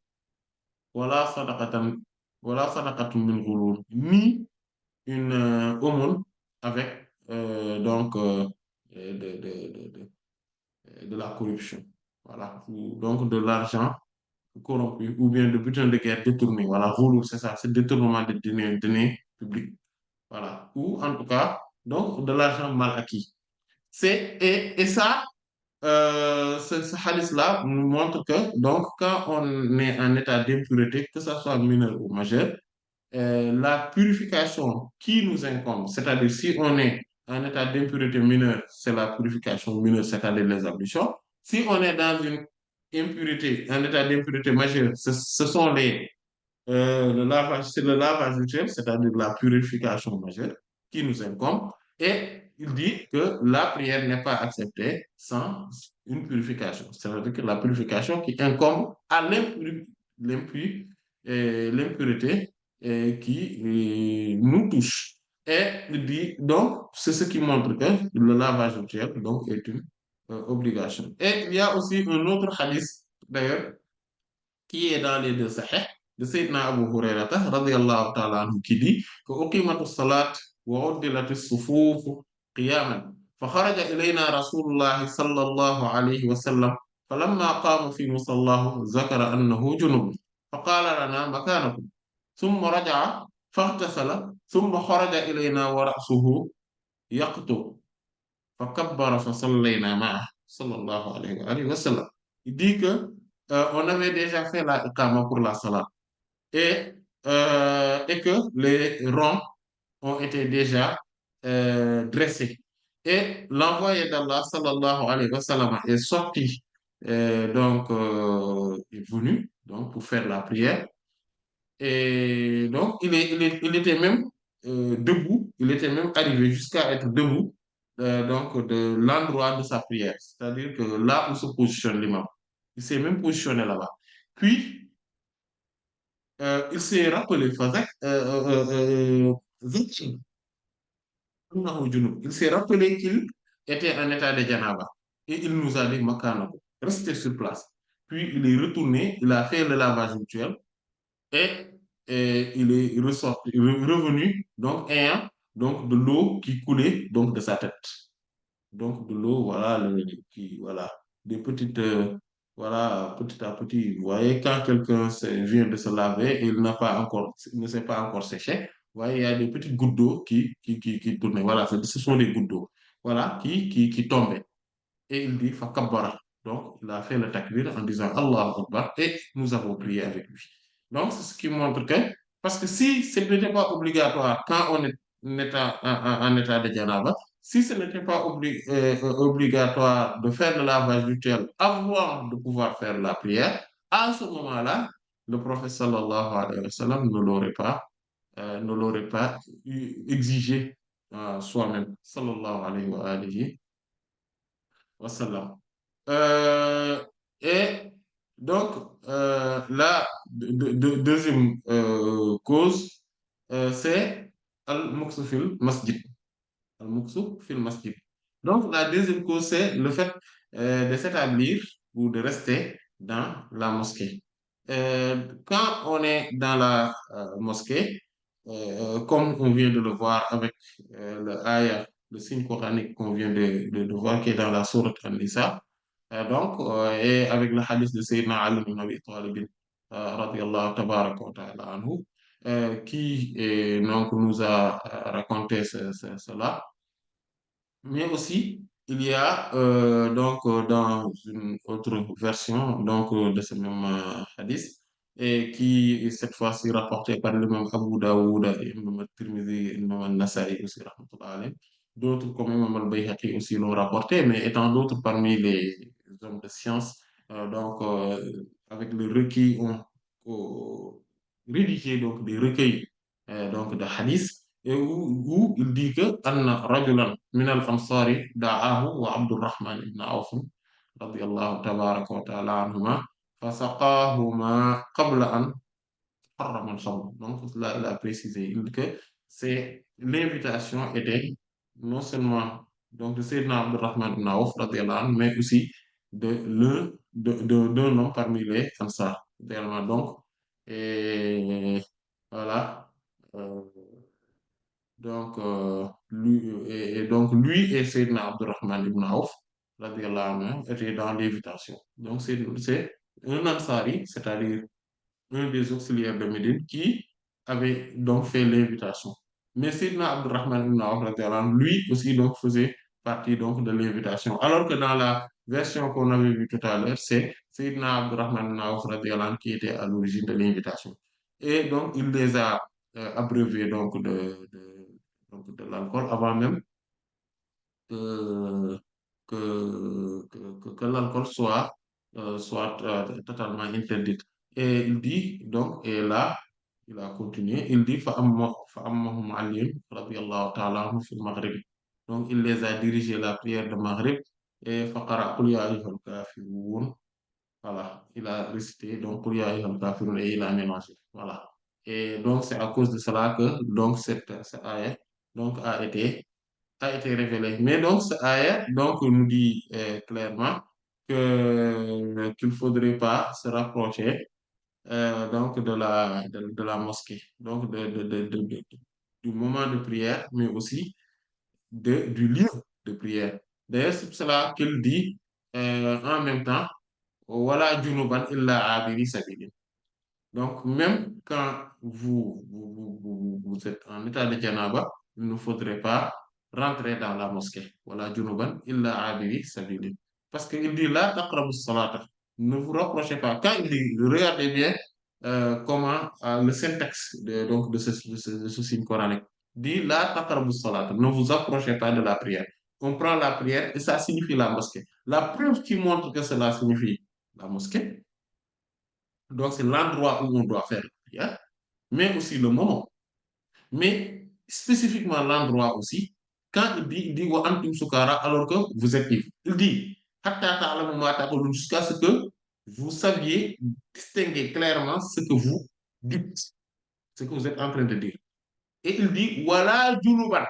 Voilà sadaqatan, voilà sadaqatun min ghulul, ni une aumône avec de la corruption. Voilà, donc de l'argent corrompu ou bien de butin de guerre détourné. Voilà, ghulul, c'est ça, c'est détournement de deniers publics. Voilà, ou en tout cas, donc de l'argent mal acquis. Et ça, ce hadith-là nous montre que, donc, quand on est en état d'impureté, que ce soit mineur ou majeur, la purification qui nous incombe, c'est-à-dire si on est en état d'impureté mineure, c'est la purification mineure, c'est-à-dire les ablutions. Si on est dans une impurité, un état d'impureté majeure, ce sont le lavage, c'est le lavage rituel, c'est-à-dire la purification majeure qui nous incombe. Et il dit que la prière n'est pas acceptée sans une purification. C'est-à-dire que la purification qui incombe à l'impureté qui nous touche. Et il dit, donc, c'est ce qui montre que le lavage rituel donc, est une obligation. Et il y a aussi un autre hadith, d'ailleurs, qui est dans les deux sahih, de Sayyidina Abu Hurayrata, radiyallahu ta'ala anhu, qui dit que uqimatu salat wa uddilati sufuf qiyaman. فخرج إلينا رسول الله صلى الله عليه وسلم فلما قام في مصلاه ذكر أنه جنب فقال لنا مكانكم ثم رجع فاغتسل ثم خرج إلينا ورأسه يقطر فكبر فصلينا معه صلى الله عليه وآله وسلم. Il dit que on avait déjà fait la iqama pour la salat et, et que les rangs ont été déjà dressés. Et l'envoyé d'Allah sallallahu alayhi wa sallam est sorti, est venu donc, pour faire la prière. Et donc, il était même debout, il était même arrivé jusqu'à être debout donc de l'endroit de sa prière, c'est-à-dire que là où se positionne l'imam. Il s'est même positionné là-bas. Puis, il s'est rappelé, il s'est rappelé qu'il était en état de janaba. Et il nous a dit, Makanaku, restez sur place. Puis, il est retourné, il a fait le lavage rituel et, il est ressorti, revenu, donc ayant donc, de l'eau qui coulait donc, de sa tête. Donc, de l'eau, voilà, voilà, des petites, voilà, petit à petit. Vous voyez, quand quelqu'un vient de se laver et il ne s'est pas encore séché, vous voyez, il y a des petites gouttes d'eau qui tournaient. Voilà, ce sont des gouttes d'eau, voilà, qui tombaient. Et il dit, Fakabbara. Donc, il a fait le takbir en disant Allah Akbar et nous avons prié avec lui. Donc, c'est ce qui montre que, parce que si ce n'était pas obligatoire quand on est en état de janaba, si ce n'était pas obligatoire de faire le lavage rituel avant de pouvoir faire la prière, à ce moment-là, le prophète sallallahu alayhi wa sallam ne l'aurait pas exigé soi-même, sallallahu alayhi wa sallam. Euh, et donc, la deuxième cause, c'est al-muksu fil masjid. Al-muksu fil masjid. Donc, la deuxième cause, c'est le fait de s'établir ou de rester dans la mosquée. Quand on est dans la mosquée, comme on vient de le voir avec le ayah, le signe coranique qu'on vient de voir qui est dans la sourate An-Nisa, et avec le hadith de Sayyidina Ali ibn Abi Talib, radiyallahu tabaraka wa ta'ala anhu, qui donc nous a raconté cela. Mais aussi, il y a dans une autre version de ce même hadith, et qui cette fois-ci rapporté par l'imam Abu Daoud et l'imam Tirmidhi et l'imam An-Nasa'i aussi, rahmatullah alayhi. D'autres comme l'imam Al-Bayhaqi aussi l'ont rapporté, mais étant d'autres parmi les hommes de science, avec le recueil, ont rédigé donc des recueils de hadith et où il dit que anna rajulan min al-ansari da'ahu wa Abdurrahman ibn Awf radiyallahu tabaraka wa ta'ala anhuma fasaqahuma qabla an harrama al-khamr. Donc là, il a précisé il dit que c'est l'invitation était non seulement donc de Sayyidina Abdurrahman ibn Awf radiyallahu anhu, mais aussi d'un homme parmi les Ansar. Donc, et voilà. Euh, donc, lui et Sayyidina Abdurrahman ibn Auf, radiyallahu anhu, étaient dans l'invitation. Donc, c'est un Ansari, c'est-à-dire un des auxiliaires de Médine, qui avait donc fait l'invitation. Mais Sayyidina Abdurrahman ibn Auf, radiyallahu anhu, lui aussi donc faisait partie donc de l'invitation. Alors que dans la version qu'on avait vue tout à l'heure, c'est Sayyidina Abdurrahman ibn Auf, radiyallahu anhu, qui était à l'origine de l'invitation. Et donc, il les a abreuvés donc de l'alcool avant même que, que l'alcool soit totalement interdit. Et il dit, donc, et là, il a continué, il dit, فَأَمَّهُمْ عَلِيٌّ رَضِيَ اللَّهُ تَعَالَى عَنْهُ فِي الْمَغْرِبِ. Donc, il les a dirigés la prière de Maghrib et فَقَرَأَ قُلْ يَا أَيُّهَا الْكَافِرُونَ. Voilà, il a récité, donc, قُلْ يَا أَيُّهَا الْكَافِرُونَ et il a mélangé. Voilà. Et donc, c'est à cause de cela que, donc, cette ayah, donc, a été révélé. Mais donc, ce ayat donc, nous dit clairement qu'il ne faudrait pas se rapprocher donc de la mosquée, donc du moment de prière, mais aussi du lieu de prière. D'ailleurs, c'est pour cela qu'il dit en même temps, Wala junuban illa abiri sabili. Donc, même quand vous êtes en état de janaba, il ne faudrait pas rentrer dans la mosquée. Voilà, junuban illa abiri sabili. Parce qu'il dit là, taqrabu salata. Ne vous rapprochez pas. Quand il dit, regardez bien comment le syntaxe de ce signe coranique dit là, taqrabu salata. Ne vous approchez pas de la prière. On prend la prière et ça signifie la mosquée. La preuve qui montre que cela signifie la mosquée, donc, c'est l'endroit où on doit faire la prière, mais aussi le moment. Mais spécifiquement l'endroit aussi, quand il dit wa antum sukara, alors que vous êtes ivre. Il dit hatta ta'lamu ma taqulun, jusqu'à ce que vous saviez distinguer clairement ce que vous dites, ce que vous êtes en train de dire. Et il dit wala junuban.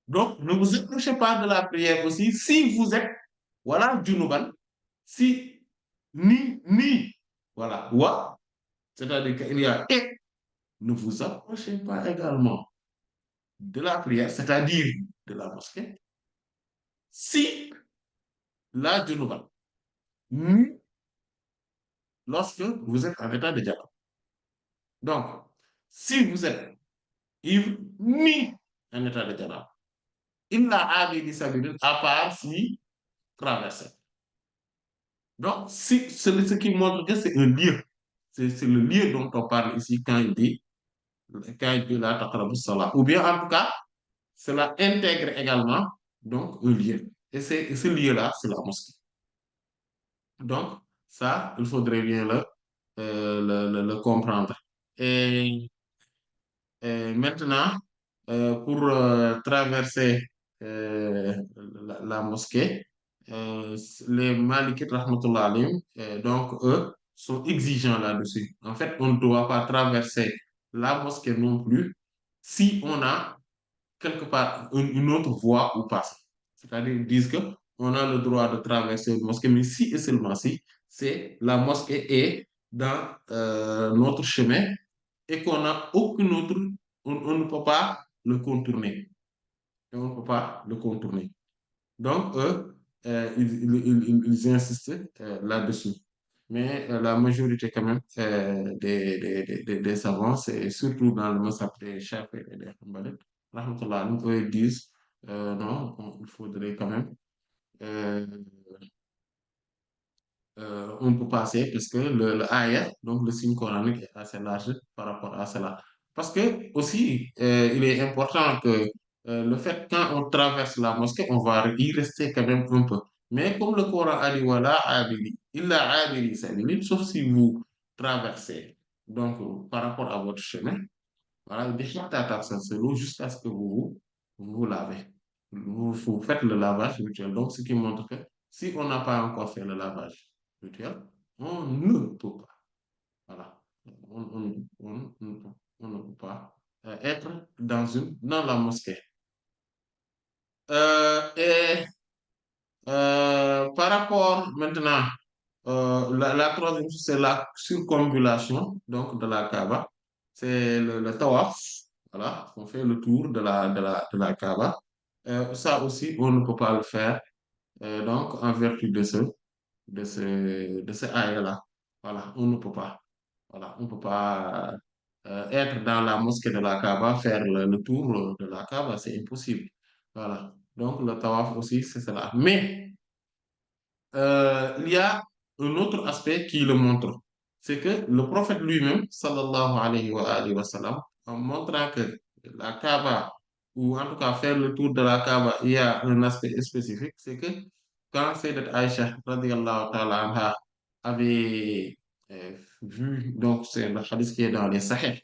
Donc, ne vous approchez pas de la prière aussi si vous êtes wala junuban, si ni voilà, wa, c'est-à-dire qu'il y a et ne vous approchez pas également de la prière, c'est-à-dire de la mosquée, si la junuba, ni lorsque vous êtes en état de diabète. Donc, si vous êtes ivre, ni en état de diabète, il n'a abidi sabilin à part si traversé. Donc, si, ce qui montre que c'est un lieu. C'est le lieu dont on parle ici quand il dit la taqrabu salat. Ou bien, en tout cas, cela intègre également donc un lieu. Et ce lieu-là, c'est la mosquée. Donc, ça, il faudrait bien le comprendre. Et, et maintenant, pour traverser la mosquée, les Malikites, rahmatullah alayhim, donc eux, sont exigeants là-dessus. En fait, on ne doit pas traverser la mosquée non plus si on a quelque part une autre voie où passer. C'est-à-dire, ils disent que on a le droit de traverser une mosquée, mais si et seulement si c'est la mosquée est dans notre chemin et qu'on n'a aucune autre, on ne peut pas le contourner. Et on ne peut pas le contourner. Donc, eux, ils insistent là-dessus. Mais la majorité, quand même, des savants, c'est surtout dans le mazhab des Shafi'i et des Hanbalites, rahmatullah, eux, ils disent non, il faudrait quand même euh, on peut passer parce que le ayah, donc le signe coranique, est assez large par rapport à cela. Parce que aussi, il est important que le fait quand on traverse la mosquée, on va y rester quand même un peu. Mais comme le Coran a dit, voilà, abili, illa abili sabili, sauf si vous traversez, donc par rapport à votre chemin, voilà, il dit hatta taghtassilu jusqu'à ce que vous lavez. Vous faites le lavage rituel. Donc, ce qui montre que si on n'a pas encore fait le lavage rituel, on ne peut pas. Voilà. On ne peut pas être dans la mosquée. Et par rapport maintenant, la troisième chose, c'est la circumambulation donc, de la Kaaba. C'est le tawaf. Voilà, on fait le tour de la Kaaba. Ça aussi, on ne peut pas le faire. Donc, en vertu de ce aaya-là. Voilà, on ne peut pas. Voilà, on ne peut pas être dans la mosquée de la Kaaba, faire le tour de la Kaaba, c'est impossible. Voilà. Donc, le tawaf aussi, c'est cela. Mais, il y a un autre aspect qui le montre. C'est que le prophète lui-même, sallallahu alayhi wa sallam, en montrant que la Kaaba, ou en tout cas faire le tour de la Kaaba, il y a un aspect spécifique, c'est que quand Sayyidat Aïcha, radiyallahu ta'ala anha, avait vu, donc c'est le hadith qui est dans les Sahih,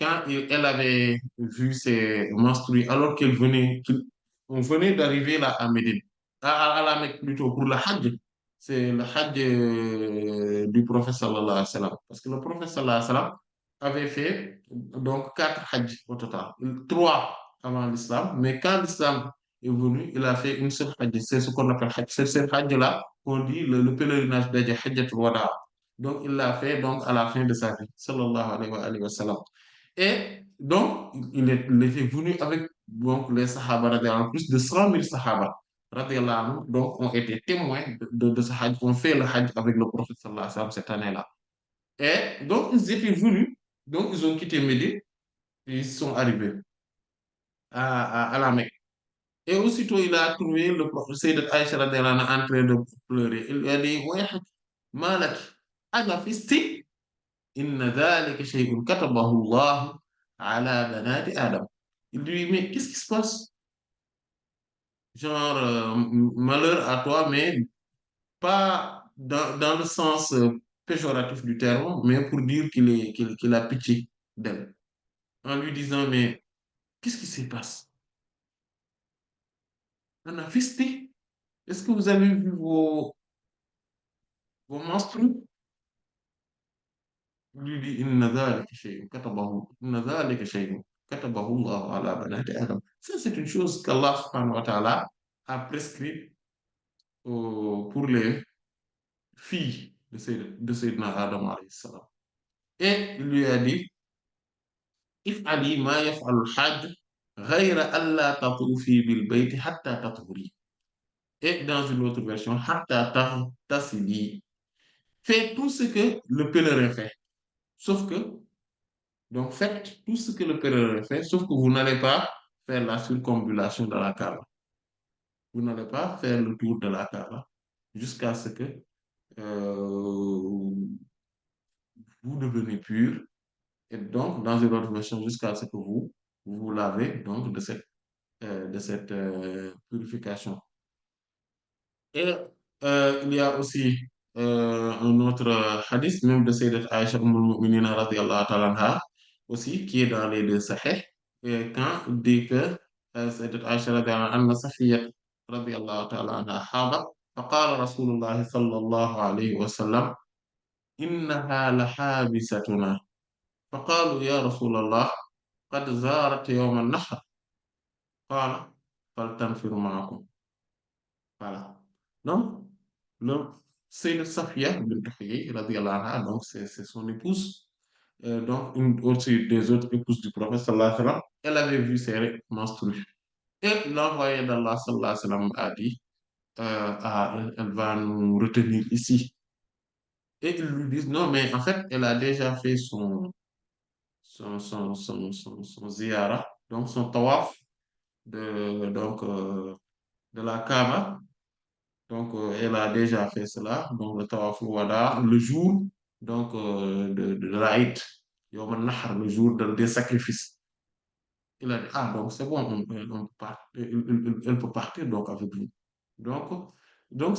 quand elle avait vu ses menstrues, alors on venait d'arriver là à Médine, à la Mecque plutôt, pour le Hajj, c'est le Hajj du prophète sallallahu alayhi wa sallam. Parce que le prophète sallallahu alayhi wa sallam avait fait donc 4 Hajj au total. 3 avant l'islam, mais quand l'islam est venu, il a fait une seule Hajj. C'est ce qu'on appelle Hajj. C'est ce Hajj-là qu'on dit le pèlerinage d'Hajj, Hajjatul Wada. Donc, il l'a fait donc, à la fin de sa vie, sallallahu alayhi wa sallam. Et donc, il était venu avec donc, les Sahaba, radiallahu anhum, plus de 100 000 Sahaba, radiallahu anhum, donc ont été témoins de ce Hajj, ont fait le Hajj avec le prophète sallallahu alayhi wa sallam cette année-là. Et donc, ils étaient venus, donc ils ont quitté Médine, et ils sont arrivés à la Mecque. Et aussitôt, il a trouvé le prophète Sayyidat Aïcha radiallahu anha en train de pleurer. Il lui a dit, Wayhak, malak, agafisti, inna dhalika shay'un katabahu Allah ala banati Adam. Il lui dit, mais qu'est-ce qui se passe? Genre, malheur à toi, mais pas dans le sens péjoratif du terme, mais pour dire qu'il a pitié d'elle. En lui disant, mais qu'est-ce qui se passe? On a fisté. Est-ce que vous avez vu vos menstrues? Il lui dit, inna dhalika shay'un katabahu Allah ala banati Adam. Ça, c'est une chose qu'Allah subhanahu wa ta'ala a prescrit pour les filles de Sayyidina Adam alayhi salam. Et il lui a dit, if'ali ma yaf'alul hajj ghayra alla tatufi bil bayti hatta tathuri. Et dans une autre version, hatta tasili. Fais tout ce que le pèlerin fait. Sauf que, donc faites tout ce que le pèlerin fait, sauf que vous n'allez pas faire la circumambulation de la Kaaba. Vous n'allez pas faire le tour de la Kaaba jusqu'à ce que vous devenez pur. Et donc, dans une autre version, jusqu'à ce que vous lavez donc de cette purification. Et il y a aussi un autre hadith, même de Sayyidat Aisha Mu'minin radiyallahu ta'ala anha, aussi, qui est dans les deux Sahih, et quand il dit que Sayyidat Aisha radiyallahu anha, Safiyyat radiyallahu ta'ala anha, hadat, فقال رسول الله صلى الله عليه وسلم إنها لحابستنا فقالوا يا رسول الله قد زارت يوم النحر قال فلتنفر معكم. Voilà. Donc, le, c'est le Safia bint Huyay, radiyallahu anha, donc c'est son épouse, donc une aussi des autres épouses du prophète sallallahu alayhi wa sallam. Elle avait vu ses règles menstrues. Et l'envoyé d'Allah sallallahu alayhi wa sallam a dit, elle va nous retenir ici. Et ils lui disent, non, mais en fait, elle a déjà fait son ziyara, donc son tawaf de la Kaaba. Donc, elle a déjà fait cela, donc le tawaf wada, le jour de l'Aïd, Yom al-Nahr, le jour des sacrifices. Il a dit, ah, donc c'est bon, elle peut partir donc avec lui. Donc,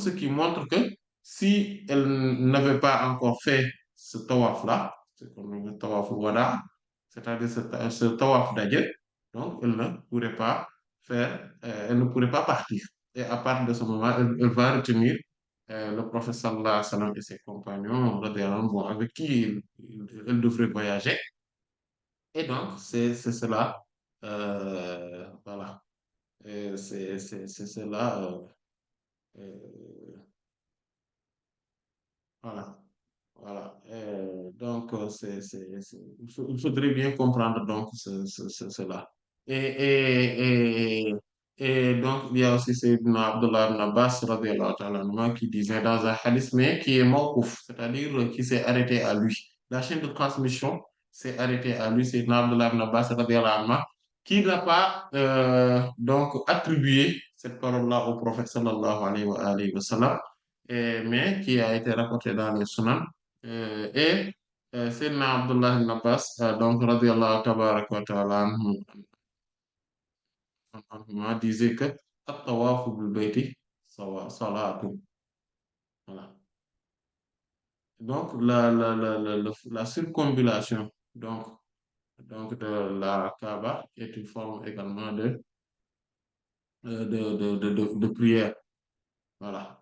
ce qui montre que si elle n'avait pas encore fait ce tawaf-là, c'est comme le tawaf wada, c'est-à-dire ce tawaf d'adieu, donc elle ne pourrait pas partir. Et à partir de ce moment, elle va retenir le prophète sallallahu alayhi wa sallam et ses compagnons, radiyallahu anhum, bon, avec qui elle devrait voyager. Et donc, c'est cela. Voilà. C'est cela. Euh, voilà. Voilà. Il faudrait bien comprendre donc cela. Et, et donc, il y a aussi Sayyidina Abdullah ibn Abbas radiyallahu ta'ala anhuma, qui disait dans un hadith, mais qui est mawquf, c'est-à-dire qui s'est arrêté à lui. La chaîne de transmission s'est arrêtée à lui, Sayyidina Abdullah ibn Abbas radiyallahu anhuma, qui n'a pas donc attribué cette parole-là au prophète sallallahu alayhi wa sallam, mais qui a été rapportée dans les sunan. Sayyidina Abdullah ibn Abbas, donc, radiyallahu tabaraka wa ta'ala anhuma, disait que at-tawafu bil bayti salatun. Voilà. Donc, la circumambulation de la Kaaba est une forme également de prière. Voilà.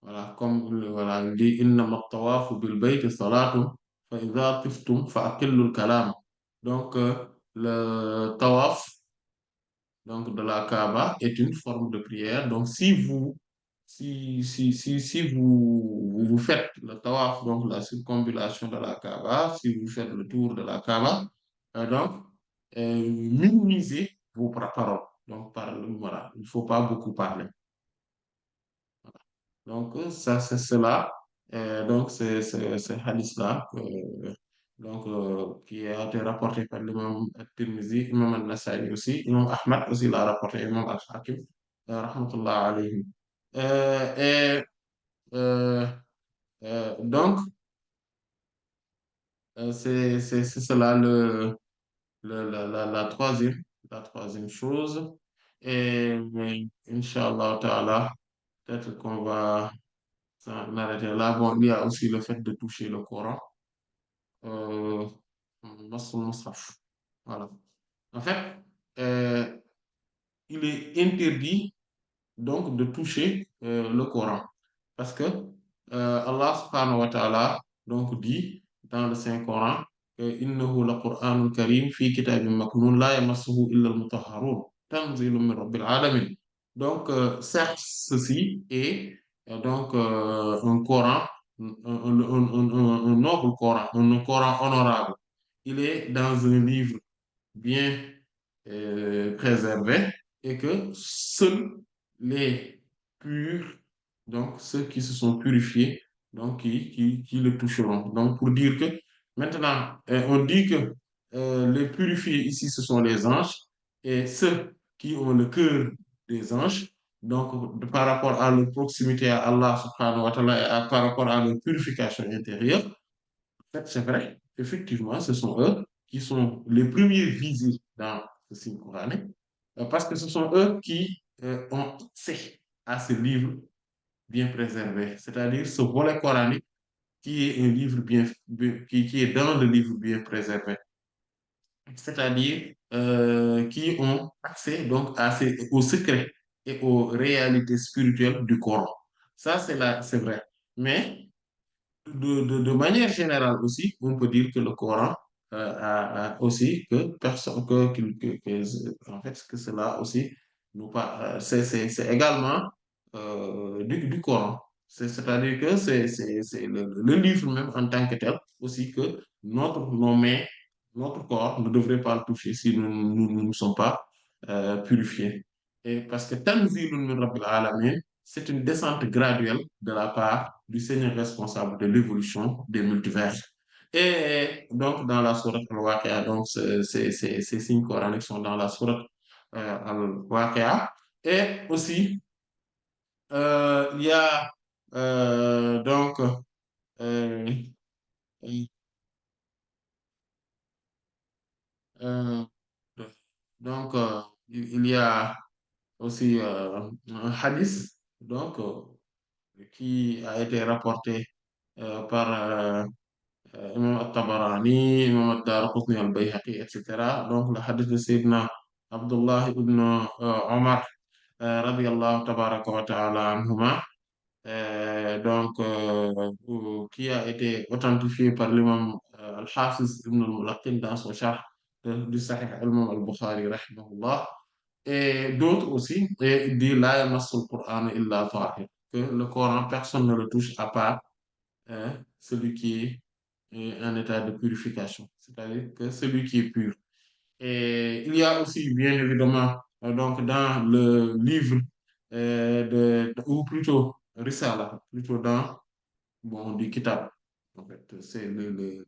Voilà, comme voilà, il dit innama at-tawafu bil bayti salatun fa idha tiftum fa aqillul kalam. Donc, le tawaf donc, de la Kaaba est une forme de prière. Donc, si vous faites le tawaf, donc la circumambulation de la Kaaba, si vous faites le tour de la Kaaba, donc, minimisez vos paroles. Donc, voilà, il ne faut pas beaucoup parler. Donc, ça, c'est cela. Donc, c'est ce hadith-là qui a été rapporté par l'imam At-Tirmidhi, imam Al-Nasa'i aussi, imam Ahmad aussi l'a rapporté, imam Al-Hakim, rahmatullah alayhi. Et donc, c'est cela la troisième chose. Et Inch'Allah ta'ala, peut-être qu'on va s'arrêter là. Bon, il y a aussi le fait de toucher le Coran. Euh, Massul Mushaf. Voilà. En fait, euh, il est interdit donc de toucher le Coran. Parce que Allah subhanahu wa ta'ala donc dit dans le Saint-Coran que innahu la Qur'anun karim fi kitabin maknun la yamassuhu illa al-mutahharun tanzilun min rabbil alamin. Donc, certes, ceci est donc un Coran, un noble Coran, un Coran honorable. Il est dans un livre bien préservés et que seuls les purs, donc ceux qui se sont purifiés, donc qui le toucheront. Donc pour dire que maintenant, on dit que les purifiés ici, ce sont les anges et ceux qui ont le cœur des anges. Donc, par rapport à leur proximité à Allah subhanahu wa ta'ala et par rapport à leur purification intérieure, en fait, c'est vrai, effectivement, ce sont eux qui sont les premiers visés dans le signe coranique, parce que ce sont eux qui ont accès à ce livre bien préservé, c'est-à-dire ce volet coranique qui est un livre qui est dans le livre bien préservé, c'est-à-dire qui ont accès donc aux secrets et aux réalités spirituelles du Coran. Ça, c'est vrai. Mais de manière générale aussi, on peut dire que le Coran aussi que personne en fait que cela aussi nous pas c'est également du Coran. C'est-à-dire que c'est le livre même en tant que tel aussi que nos mains, notre corps ne devrait pas le toucher si nous ne sommes pas purifiés. Et parce que Tanzilun min Rabbil Alamin, c'est une descente graduelle de la part du Seigneur responsable de l'évolution des multivers. Et donc, dans la sourate Al-Waqi'a, donc ces signes coraniques sont dans la sourate Al-Waqi'a. Et aussi, il y a donc, euh, euh, donc il y a aussi un hadith donc, qui a été rapporté par Imam At-Tabarani, Imam Ad-Darqutni Al-Bayhaqi, etc. Donc, le hadith de Sayyidina Abdullah ibn Omar, radiyallahu tabaraka wa ta'ala anhuma, qui a été authentifié par l'imam Al-Hafiz ibn al-Mulaqin dans son charh du Sahih al-Imam al-Bukhari, rahimahullah, et d'autres aussi, et il dit la yamassul Qur'an illa tahir, que le Coran, personne ne le touche à part celui qui est en état de purification, c'est-à-dire que celui qui est pur. Et il y a aussi, bien évidemment, donc dans le livre ou plutôt Risala, plutôt dans bon, du Kitab. En fait, c'est une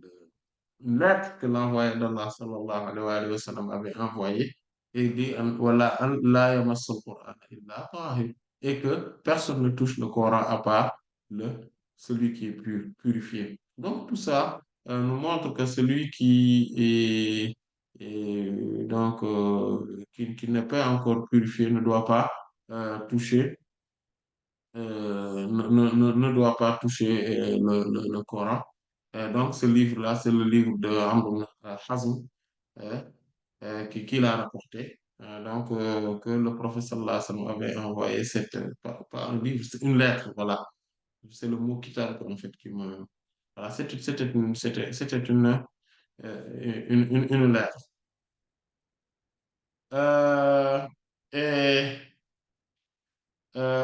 lettre que l'envoyé d'Allah sallallahu alayhi wa sallam avait envoyée et dit voilà, la yamassul Qur'an illa tahir, et que personne ne touche le Coran à part celui qui est pur, purifié. Donc tout ça nous montre que celui qui n'est pas encore purifié ne doit pas toucher ne doit pas toucher le Coran. Donc, ce livre-là, c'est le livre de Amr ibn Hazm euh, qui l'a rapporté. Que le professeur sallallahu alayhi wa sallam avait envoyé pas un livre, c'est une lettre, voilà. C'est le mot kitab, en fait, qui me. Voilà, c'était une lettre. Euh, et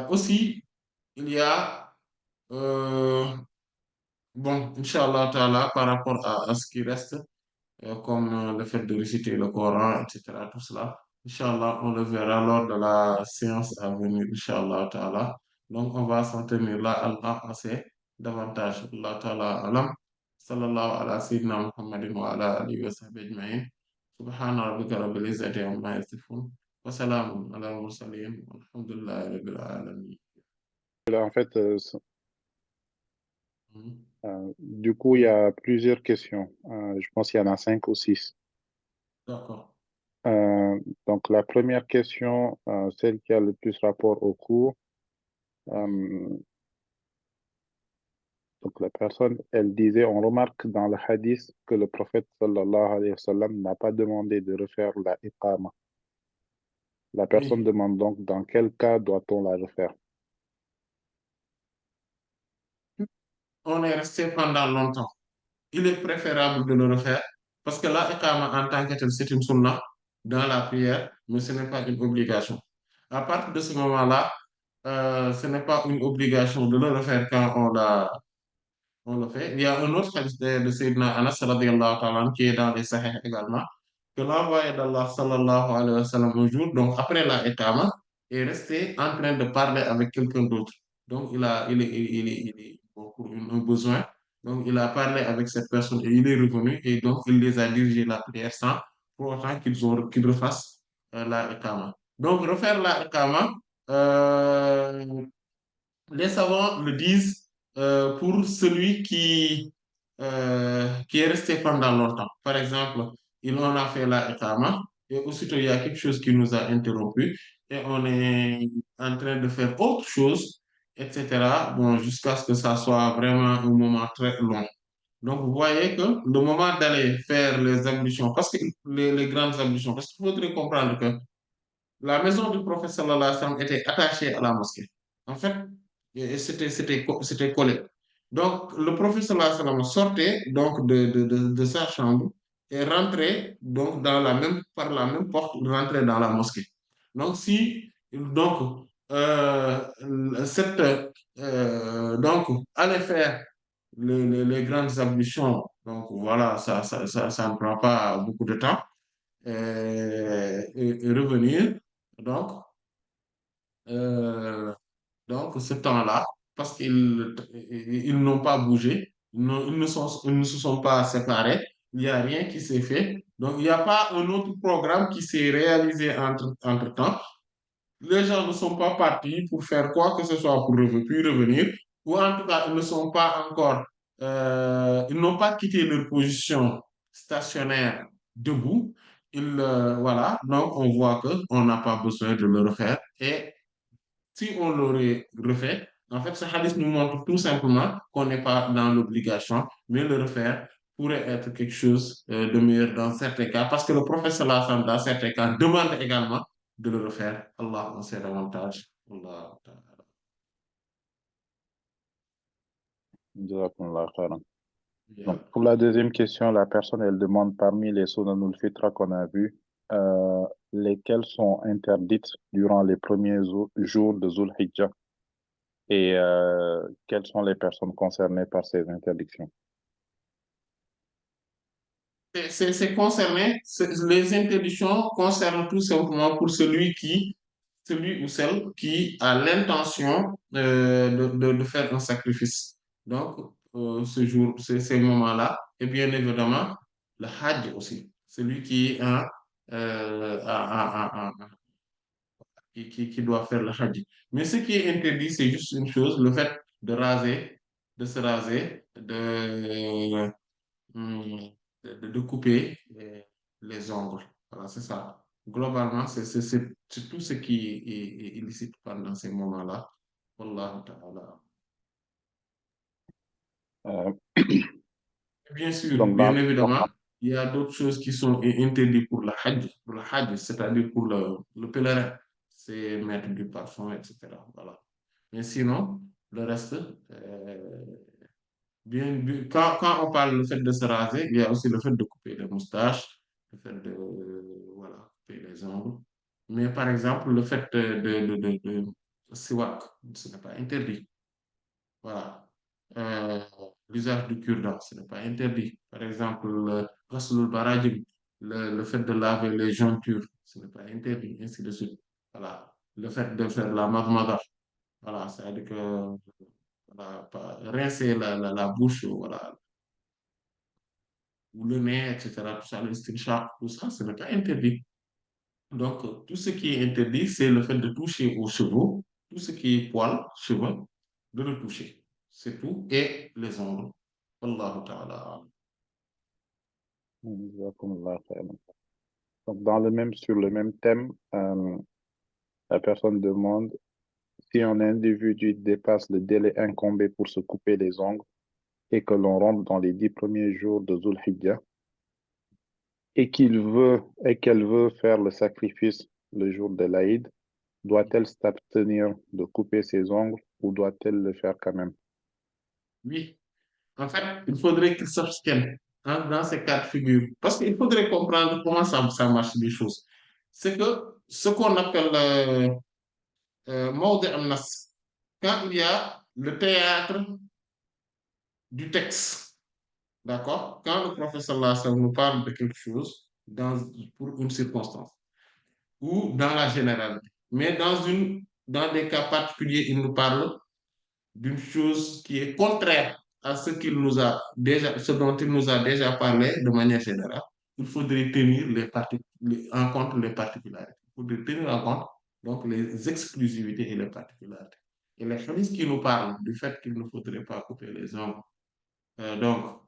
aussi, il y a euh, bon, Inch'Allah Ta'ala, par rapport à ce qui reste, comme le fait de réciter le Coran, etc., tout cela, Inch'Allah, on le verra lors de la séance à venir, Inch'Allah Ta'ala. Donc, on va s'en tenir là, Allah assez davantage. Allah Ta'ala alam. Sallallahu ala sayyidina Muhammadin wa ala alihi wa sahbihi ajma'in. Subhana rabbika rabbil izzati amma yasifun. Wa salamun ala al-mursalin. Walhamdulillahi rabbil alamin. Là, en fait, Mhm. du coup, il y a plusieurs questions. Je pense qu'il y en a 5 ou 6. D'accord. Euh, donc, la première question, celle qui a le plus rapport au cours, euh, donc la personne, elle disait, on remarque dans le hadith que le prophète sallallahu alayhi wa sallam n'a pas demandé de refaire la iqama. La personne Oui, demande donc dans quel cas doit-on la refaire? on est resté pendant longtemps. Il est préférable de le refaire parce que la iqama en tant que tel, c'est une sunna dans la prière, mais ce n'est pas une obligation. À partir de ce moment-là, ce n'est pas une obligation de le refaire quand on le fait. Il y a un autre hadith de Sayyidina Anas radiyallahu ta'ala anhu, qui est dans les Sahih également, que l'envoyé d'Allah sallallahu alayhi wa sallam un jour, donc après la iqama, est resté en train de parler avec quelqu'un d'autre. Donc bon, pour un besoin. Donc il a parlé avec cette personne et il est revenu et donc il les a dirigés la prière sans pour autant qu'ils refassent la iqama. Donc refaire la iqama, euh, les savants le disent pour celui qui est resté pendant longtemps. Par exemple, il en a fait la iqama et aussitôt il y a quelque chose qui nous a interrompu et on est en train de faire autre chose, etc. Bon, jusqu'à ce que ça soit vraiment un moment très long. Donc, vous voyez que le moment d'aller faire les ablutions, parce que les grandes ablutions, parce qu'il faudrait comprendre que la maison du prophète sallallahu alayhi wa sallam était attachée à la mosquée. En fait, et c'était collé. Donc, le prophète sallallahu alayhi wa sallam sortait donc de sa chambre et rentrer donc par la même porte, rentrer dans la mosquée. Donc, si, donc, donc, aller faire les grandes ablutions, donc voilà, ça ne prend pas beaucoup de temps, et revenir, donc, euh, donc, ce temps-là, parce ils n'ont pas bougé, ils ne se sont pas séparés, il n'y a rien qui s'est fait. Donc, il n'y a pas un autre programme qui s'est réalisé entre-temps. Les gens ne sont pas partis pour faire quoi que ce soit pour puis revenir, ou en tout cas, ils ne sont pas encore, ils n'ont pas quitté leur position stationnaire debout. Voilà, donc on voit qu'on n'a pas besoin de le refaire. Et si on l'aurait refait, en fait, ce hadith nous montre tout simplement qu'on n'est pas dans l'obligation, mais le refaire pourrait être quelque chose de meilleur dans certains cas, parce que le prophète sallallahu alayhi wa sallam, dans certains cas, demande également de le refaire. Allah en sait davantage. Allah. Jazakumullah khairan. Yeah. Donc, pour la deuxième question, la personne, elle demande parmi les sunanul fitra qu'on a vus, lesquelles sont interdites durant les premiers jours de Zul Hijjah et quelles sont les personnes concernées par ces interdictions? C'est concerné, les interdictions concernent tout simplement pour celui ou celle qui a l'intention de faire un sacrifice. Donc, ce jour, ces moments-là, et bien évidemment, le Hajj aussi, celui qui doit faire le Hajj. Mais ce qui est interdit, c'est juste une chose, le fait de se raser, hum, de couper les ongles. Voilà, c'est ça. Globalement, c'est tout ce qui est illicite pendant ces moments-là. Wallahu ta'ala. Euh, Bien sûr, donc, bien évidemment, il y a d'autres choses qui sont interdites pour le Hajj, c'est-à-dire pour le pèlerin. C'est mettre du parfum, etc. Voilà. Mais sinon, le reste, quand on parle le fait de se raser, il y a aussi le fait de couper les moustaches, le fait de voilà, couper les ongles. Mais par exemple, le fait de siwak, ce n'est pas interdit. Voilà. Euh, L'usage du cure-dent, ce n'est pas interdit. Par exemple, le ghaslul barajim, le fait de laver les jointures, ce n'est pas interdit, ainsi de suite. Voilà. Le fait de faire la madmada, voilà, c'est-à-dire que voilà, rincer la bouche, voilà, ou le nez, etc., tout ça, le stinchak, tout ça, ce n'est pas interdit. Donc, tout ce qui est interdit, c'est le fait de toucher aux cheveux, tout ce qui est poil, cheveux, de le toucher. C'est tout. Et les ongles. Wallahu ta'ala. jazakumullah khairan. Donc, sur le même thème, la personne demande si un individu dépasse le délai incombé pour se couper les ongles et que l'on rentre dans les 10 premiers jours de Zul Hijjah et qu'elle veut faire le sacrifice le jour de l'Aïd, doit-elle s'abstenir de couper ses ongles ou doit-elle le faire quand même? Oui. En fait, il faudrait qu'il s'abstienne dans ces cas de figure. Parce qu'il faudrait comprendre comment ça marche les choses. C'est que ce qu'on appelle Mawdi al-Nas, quand il y a le théâtre du texte, d'accord? Quand le professeur sallallahu nous parle de quelque chose pour une circonstance ou dans la généralité, mais dans des cas particuliers, il nous parle d'une chose qui est contraire à ce dont il nous a déjà parlé de manière générale. Il faudrait tenir en compte les particularités. Il faudrait tenir en compte donc les exclusivités et les particularités. Et les hadiths qui nous parlent du fait qu'il ne faudrait pas couper les ongles, donc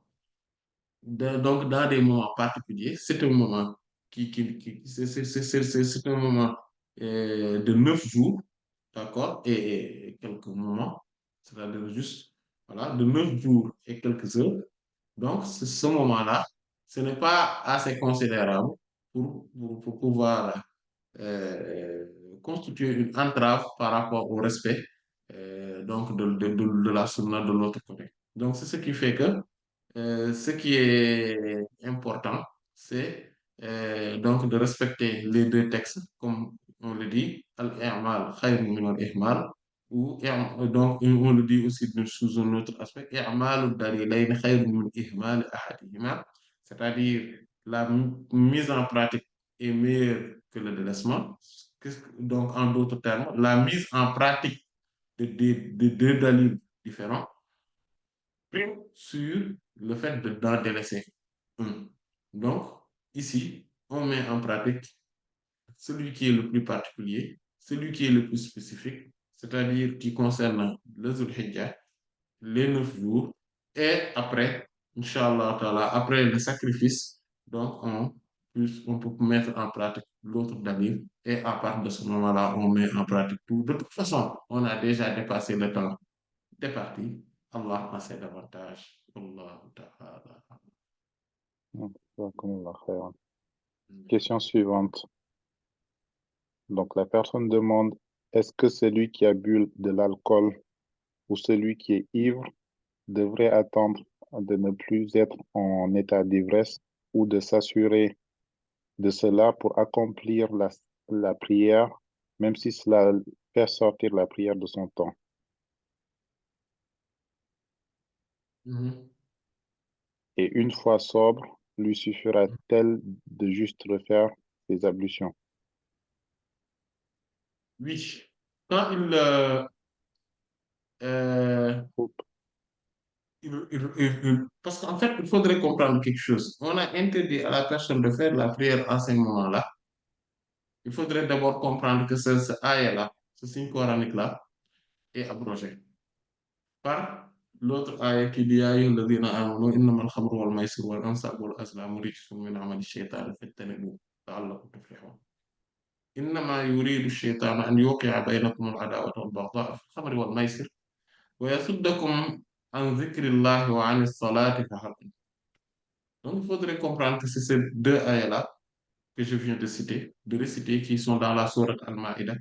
donc, dans des moments particuliers, c'est un moment c'est un moment de 9 jours, d'accord, et quelques moments, c'est-à-dire juste, voilà, de 9 jours et quelques heures. Donc, ce moment-là, ce n'est pas assez considérable pour pouvoir euh, constituer une entrave par rapport au respect donc de la sunna de l'autre côté. Donc, c'est ce qui fait que ce qui est important, c'est donc de respecter les deux textes, comme on le dit, al-i'mal khayrun min al-ihmal, ou donc on le dit aussi sous un autre aspect, i'malu dalilayni khayrun min ihmal ahadihima, c'est-à-dire la mise en pratique est meilleure que le délaissement. Donc, en d'autres termes, la mise en pratique de deux dalils différents prime sur le fait d'en délaisser un. Donc, ici, on met en pratique celui qui est le plus particulier, celui qui est le plus spécifique, c'est-à-dire qui concerne le Zulhijjah, les 9 jours, et après, Inch'Allah Ta'ala, après le sacrifice, donc on peut mettre en pratique l'autre dalil, et à partir de ce moment-là, on met en pratique tout. De toute façon, on a déjà dépassé le temps des parties. Allah en sait davantage. Allah Ta'ala. Jazakumullah khairan. Question suivante. Donc, la personne demande, est-ce que celui qui a bu de l'alcool ou celui qui est ivre devrait attendre de ne plus être en état d'ivresse ou de s'assurer de cela pour accomplir la prière, même si cela fait sortir la prière de son temps? Mhm. Et une fois sobre, lui suffira-t-elle de juste refaire ses ablutions? Oui. Quand Oups. parce qu'en fait, il faudrait comprendre quelque chose. On a interdit à la personne de faire la prière à ce moment-là. Il faudrait d'abord comprendre que ce ayah-là, ce signe coranique-là, est abrogé par l'autre ayah qui dit Ya ayyuhalladhina amanu innamal khamru wal maisiru wal ansabu wal azlamu rijsun min amali shaytani fajtanibuhu la'allakum tuflihun. إنما يريد الشيطان أن يوقع بينكم العداوة والبغضاء في الخمر والميسر ويصدكم عن ذكر الله وعن الصلاة فهل. Donc, il faudrait comprendre que c'est ces deux ayats-là que je viens de réciter, qui sont dans la sourate Al-Ma'idah.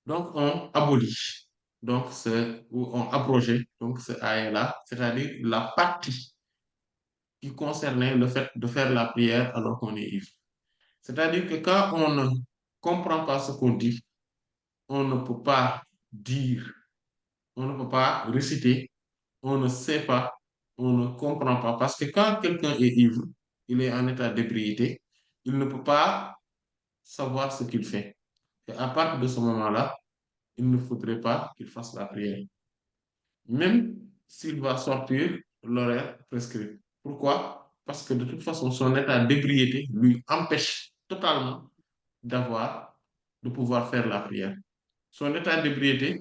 Donc, on abolit, donc, ou on abrogé, donc, ce ayat-là, c'est-à-dire la partie qui concernait le fait de faire la prière alors qu'on est ivre. C'est-à-dire que quand on ne comprend pas ce qu'on dit, on ne peut pas dire, on ne peut pas réciter, on ne sait pas, on ne comprend pas. Parce que quand quelqu'un est ivre, il est en état d'ébriété, il ne peut pas savoir ce qu'il fait. Et à partir de ce moment-là, il ne faudrait pas qu'il fasse la prière, même s'il va sortir l'horaire prescrit. Pourquoi? Parce que de toute façon, son état d'ébriété lui empêche totalement d'avoir, de pouvoir faire la prière. Son état d'ébriété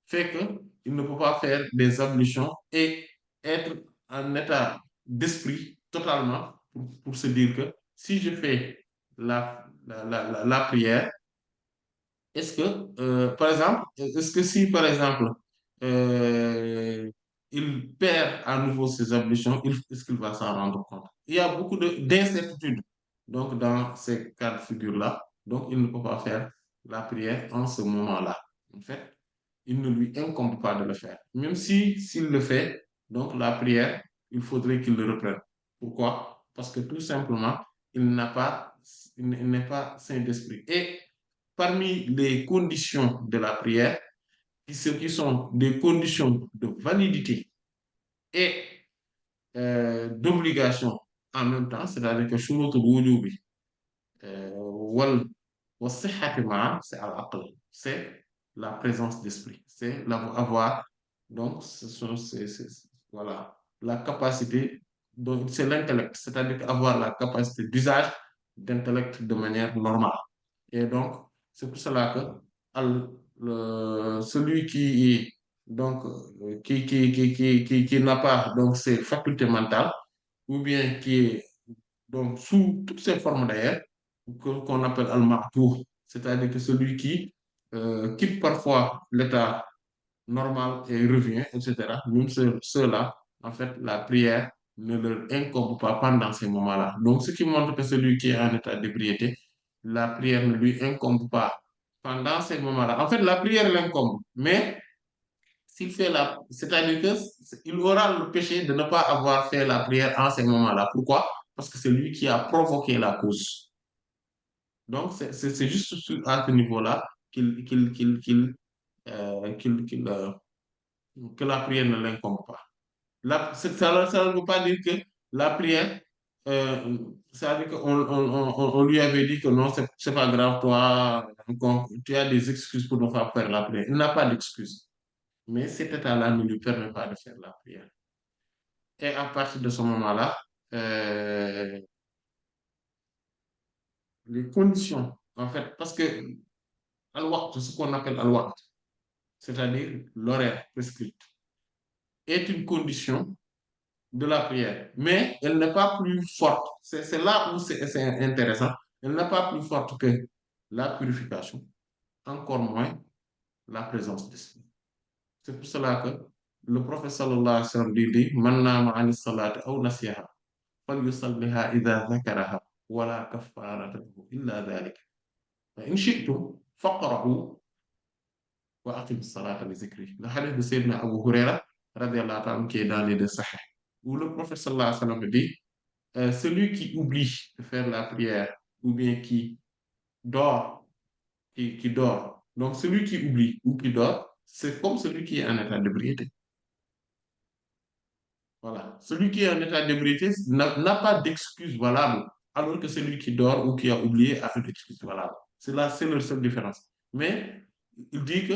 fait qu'il ne peut pas faire des ablutions et être en état d'esprit totalement pour se dire que si je fais la prière, est-ce que, par exemple, est-ce que si, par exemple, euh, il perd à nouveau ses ablutions, est-ce qu'il va s'en rendre compte? Il y a beaucoup d'incertitudes donc, dans ces cas de figure-là. Donc, il ne peut pas faire la prière en ce moment-là. En fait, il ne lui incombe pas de le faire. Même si s'il le fait, donc la prière, il faudrait qu'il le reprenne. Pourquoi? Parce que tout simplement, il n'est pas saint d'esprit. Et parmi les conditions de la prière, qui sont des conditions de validité et d'obligation en même temps, c'est-à-dire que shurutul wujubi wal والصحة معا, c'est al-aql, c'est la présence d'esprit, c'est avoir, donc voilà, la capacité, donc c'est l'intellect, c'est-à-dire avoir la capacité d'usage d'intellect de manière normale. Et donc, c'est pour cela que celui qui est donc qui n'a pas donc ses facultés mentales ou bien qui est donc sous toutes ces formes d'ailleurs qu'on appelle al-ma'tour, c'est-à-dire que celui qui quitte parfois l'état normal et revient, etc. Même ceux-là, en fait, la prière ne leur incombe pas pendant ces moments-là. Donc, ce qui montre que celui qui est en état d'ébriété, la prière ne lui incombe pas pendant ces moments-là. En fait, la prière l'incombe, mais s'il fait c'est-à-dire qu'il aura le péché de ne pas avoir fait la prière en ces moments-là. Pourquoi? parce que c'est lui qui a provoqué la cause. Donc, c'est juste à ce niveau-là qu'il, qu'il, qu'il, qu'il, qu'il, qu'il, que la prière ne l'incombe pas. Ça ne veut pas dire que la prière, euh, ça veut dire on lui avait dit que non, c'est pas grave, toi, tu as des excuses pour ne pas faire la prière. Il n'a pas d'excuses. Mais cet état-là ne lui permet pas de faire la prière. Et à partir de ce moment-là, euh, les conditions, en fait, parce que al-waqt, ce qu'on appelle al-waqt, c'est-à-dire l'horaire prescrit, est une condition de la prière, mais elle n'est pas plus forte. C'est là où c'est intéressant. Elle n'est pas plus forte que la purification, encore moins la présence d'esprit. C'est pour cela que le prophète sallallahu alayhi wa sallam dit Man nama ani salati aw nasiha fal yusalliha idha zakaraha wala kafarata lahu illa dhalik. Fa in shi'tum faqra'u wa aqim salata li zikri. Le hadith de Sayyidina Abu Huraira radiallahu ta'ala qui est dans les deux sahih, où le prophète sallallahu alayhi wa sallam dit celui qui oublie de faire la prière ou bien qui dort, qui dort. Donc, celui qui oublie ou qui dort, c'est comme celui qui est en état d'ébriété. Voilà. Celui qui est en état d'ébriété n'a pas d'excuse valable, alors que celui qui dort ou qui a oublié a une excuse valable. C'est leur seule différence. Mais il dit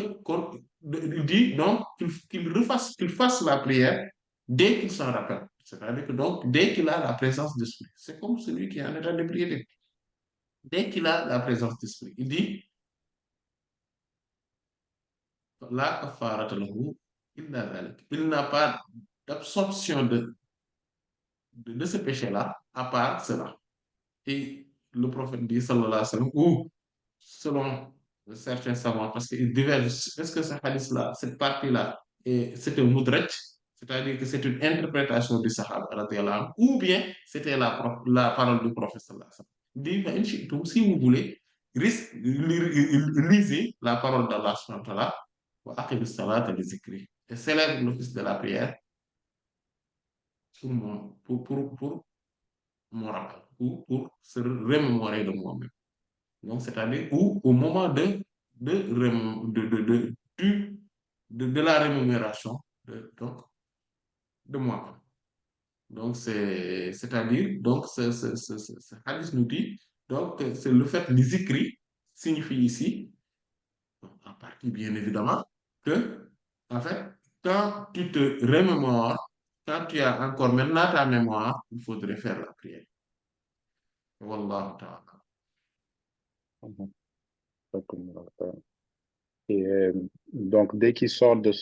il dit donc qu'il fasse la prière dès qu'il s'en rappelle. C'est-à-dire que donc, dès qu'il a la présence d'esprit, c'est comme celui qui est en état d'ébriété. Dès qu'il a la présence d'esprit, il dit la kafarata lahu illa dhalik. Il n'a pas d'absorption de ce péché-là à part cela. Et le prophète dit, sallallahu alayhi wa sallam, ou selon certains savants, parce qu'ils divergent, est-ce que ce hadith-là, cette partie-là, c'est un mudraj, c'est-à-dire que c'est une interprétation du sahaba, radiyallahu anhu, ou bien c'était la parole du prophète sallallahu alayhi wa sallam. Il dit, fa in shi'tum, si vous voulez, lisez la parole d'Allah subhanahu wa ta'ala, wa aqimis salata li zikri, et célèbre l'office de la prière pour mon rappel, ou pour se remémorer de moi-même. Donc, c'est-à-dire, ou au moment de la rémunération de moi. Donc, c'est-à-dire, donc, ce hadith nous dit, donc, c'est le fait, les écrits signifie ici, en partie bien évidemment, que, en fait, quand tu te remémores, quand tu as encore maintenant ta mémoire, il faudrait faire la prière. Wallahu ta'ala. Mhm. Et donc, dès qu'il sort de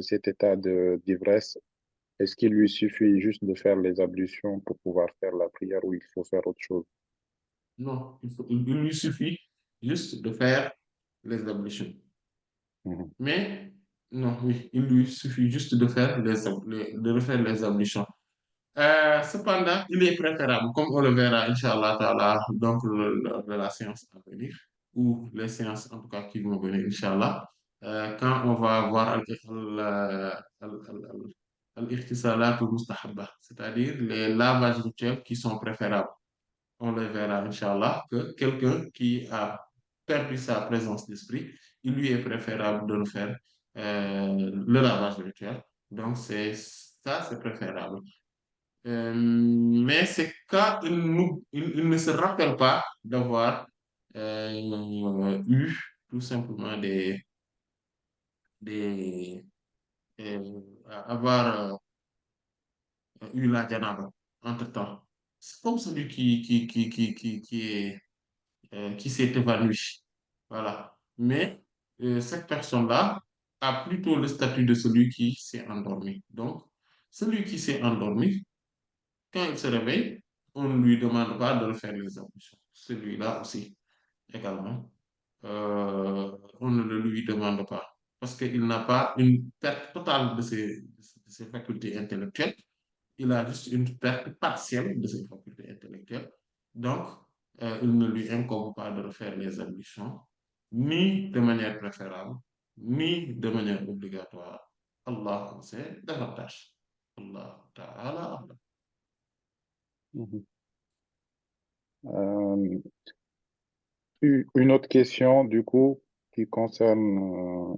cet état d'ivresse, est-ce qu'il lui suffit juste de faire les ablutions pour pouvoir faire la prière ou il faut faire autre chose? Non, il lui suffit juste de faire les ablutions. Mhm. Mais, non, oui, il lui suffit juste de faire de refaire les ablutions. Cependant, il est préférable, comme on le verra, Inch'Allah, ta'ala, donc lors de la séance à venir, ou les séances en tout cas qui vont venir, Inch'Allah, quand on va voir al-ightisalat ou mustahabba, c'est-à-dire les lavages rituels qui sont préférables. On le verra, Inch'Allah, que quelqu'un qui a perdu sa présence d'esprit, il lui est préférable de le faire le lavage rituel. Donc, c'est préférable. Mais c'est quand il ne se rappelle pas d'avoir eu tout simplement des avoir eu la janaba entre-temps. C'est comme celui qui s'est évanoui. Voilà. Mais cette personne-là a plutôt le statut de celui qui s'est endormi. Donc, celui qui s'est endormi, quand il se réveille, on ne lui demande pas de refaire les ablutions. Celui-là aussi, également, on ne le lui demande pas. Parce qu'il n'a pas une perte totale de ses facultés intellectuelles. Il a juste une perte partielle de ses facultés intellectuelles. Donc, il ne lui incombe pas de refaire les ablutions, ni de manière préférable, ni de manière obligatoire. Allah sait davantage. Allah Ta'ala. Mhm. Euh, une autre question, du coup, qui concerne...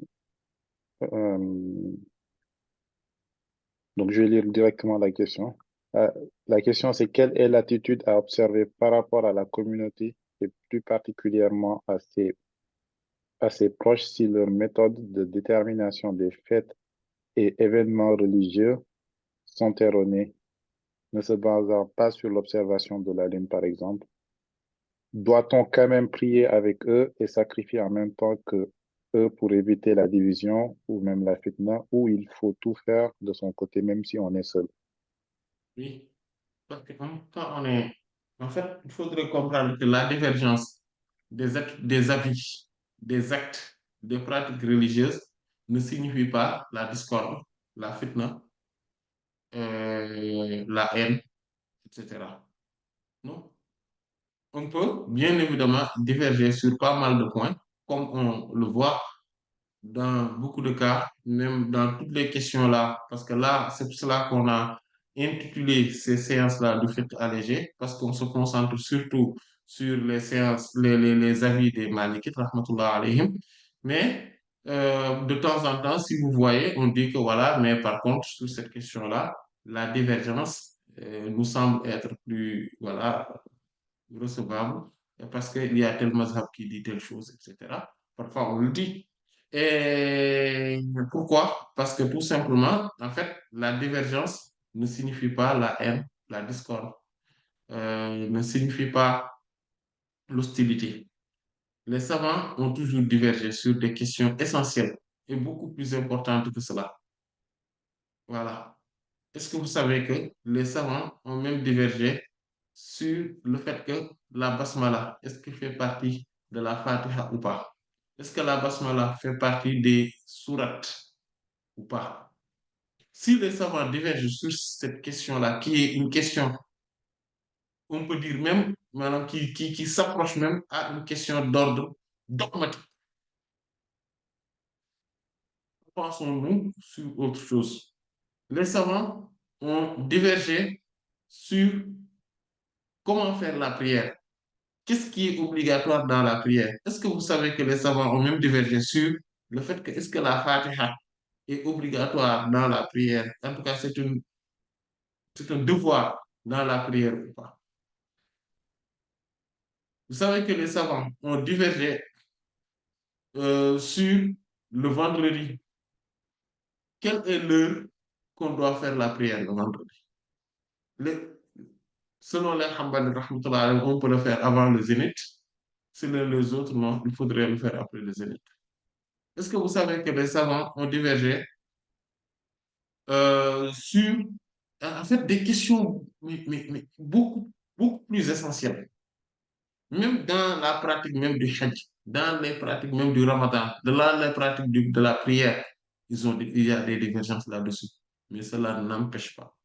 donc, je vais lire directement la question. Euh, la question, c'est quelle est l'attitude à observer par rapport à la communauté et plus particulièrement à ses proches si leurs méthodes de détermination des fêtes et événements religieux sont erronées, ne se basant pas sur l'observation de la lune, par exemple? Doit-on quand même prier avec eux et sacrifier en même temps que eux pour éviter la division ou même la fitna, ou il faut tout faire de son côté même si on est seul? Oui, parce que quand on est... En fait, il faudrait comprendre que la divergence des avis, des actes, des pratiques religieuses ne signifie pas la discorde, la fitna, la haine, etc. Non? On peut bien évidemment diverger sur pas mal de points, comme on le voit dans beaucoup de cas, même dans toutes les questions-là, parce que là, c'est pour cela qu'on a intitulé ces séances-là du fait allégé, parce qu'on se concentre surtout sur les séances, les avis des Malikites, rahmatullah alayhim. Mais de temps en temps, si vous voyez, on dit que voilà, mais par contre, sur cette question-là, la divergence nous semble être plus, voilà, recevable parce qu'il y a tel mazhab qui dit telle chose, etc. Parfois, on le dit. Et pourquoi? Parce que tout simplement, en fait, la divergence ne signifie pas la haine, la discorde, ne signifie pas l'hostilité. Les savants ont toujours divergé sur des questions essentielles et beaucoup plus importantes que cela. Voilà. Est-ce que vous savez que les savants ont même divergé sur le fait que la basmala, est-ce qu'elle fait partie de la Fatiha ou pas? Est-ce que la basmala fait partie des sourates ou pas? Si les savants divergent sur cette question-là, qui est une question, on peut dire même, maintenant, qui s'approche même à une question d'ordre dogmatique, pensons-nous sur autre chose? Les savants ont divergé sur comment faire la prière. Qu'est-ce qui est obligatoire dans la prière? Est-ce que vous savez que les savants ont même divergé sur le fait que est-ce que la Fatiha est obligatoire dans la prière? En tout cas, c'est un devoir dans la prière ou pas? Vous savez que les savants ont divergé sur le vendredi. Quelle est l'heure qu'on doit faire la prière le vendredi? Les- Selon les Hanbali, rahmatullah alayhim, on peut le faire avant le zénith. Selon les autres, non, il faudrait le faire après le zénith. Est-ce que vous savez que les savants ont divergé sur, en fait, des questions mais beaucoup, beaucoup plus essentielles, même dans la pratique même du Hajj, dans les pratiques même du Ramadan, les pratiques de la prière, il y a des divergences là-dessus. Mais cela n'empêche pas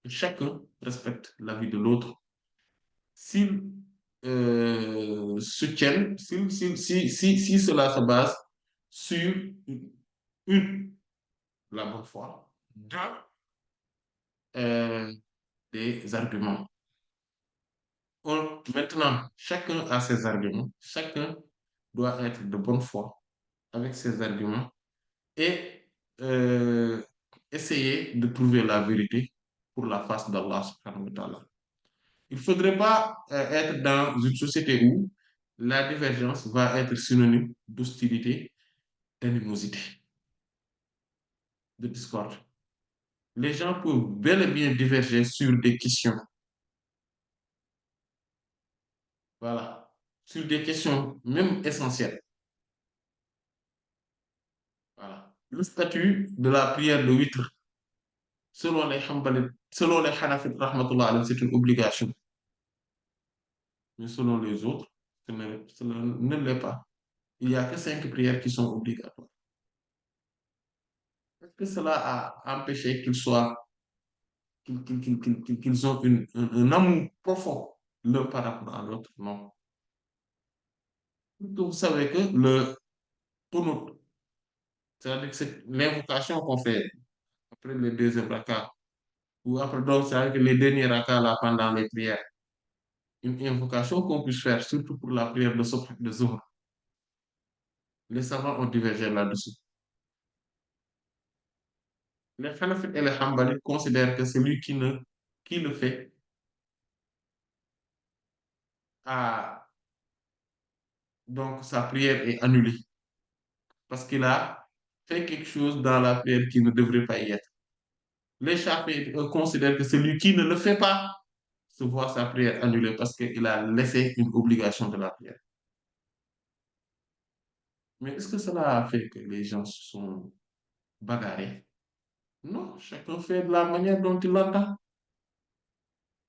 que chacun respecte l'avis de l'autre. S'ils se tiennent, si cela se base sur une, la bonne foi, deux, euh, des arguments. Maintenant, chacun a ses arguments, chacun doit être de bonne foi avec ses arguments et euh, essayer de trouver la vérité pour la face d'Allah subhanahu wa ta'ala. Il ne faudrait pas être dans une société où la divergence va être synonyme d'hostilité, d'animosité, de discorde. Les gens peuvent bel et bien diverger sur des questions, voilà, sur des questions même essentielles. Voilà. Le statut de la prière de witr, selon les Hanafites, rahmatullah alayhim, c'est une obligation. Mais selon les autres, cela ne l'est pas. Il n'y a que 5 prières qui sont obligatoires. Est-ce que cela a empêché qu'ils ont un amour profond l'un par rapport à l'autre? Non. Vous savez que le qunut, c'est-à-dire que c'est l'invocation qu'on fait après le deuxième raka, ou après donc, c'est-à-dire que les derniers rakas là pendant les prières. une invocation qu'on puisse faire, surtout pour la prière de Subh de Zuhr. Les savants ont divergé là-dessus. Les Hanafites et les Hanbalites considèrent que celui qui le fait a, donc sa prière est annulée parce qu'il a fait quelque chose dans la prière qui ne devrait pas y être. Les Shafi'ites eux, considèrent que celui qui ne le fait pas se voit sa prière annulée parce qu'il a laissé une obligation de la prière. Mais est-ce que cela a fait que les gens se sont bagarrés? Non, chacun fait de la manière dont il l'entend,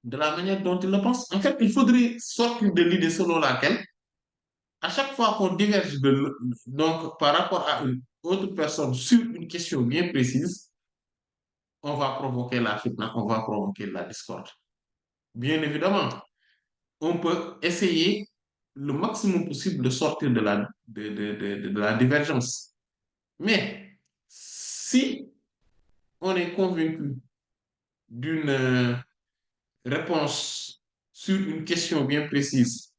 de la manière dont il le pense. En fait, il faudrait sortir de l'idée selon laquelle, à chaque fois qu'on diverge donc, par rapport à une autre personne sur une question bien précise, on va provoquer la fitna, on va provoquer la discorde. Bien évidemment, on peut essayer le maximum possible de sortir de la divergence. Mais si on est convaincu d'une réponse sur une question bien précise,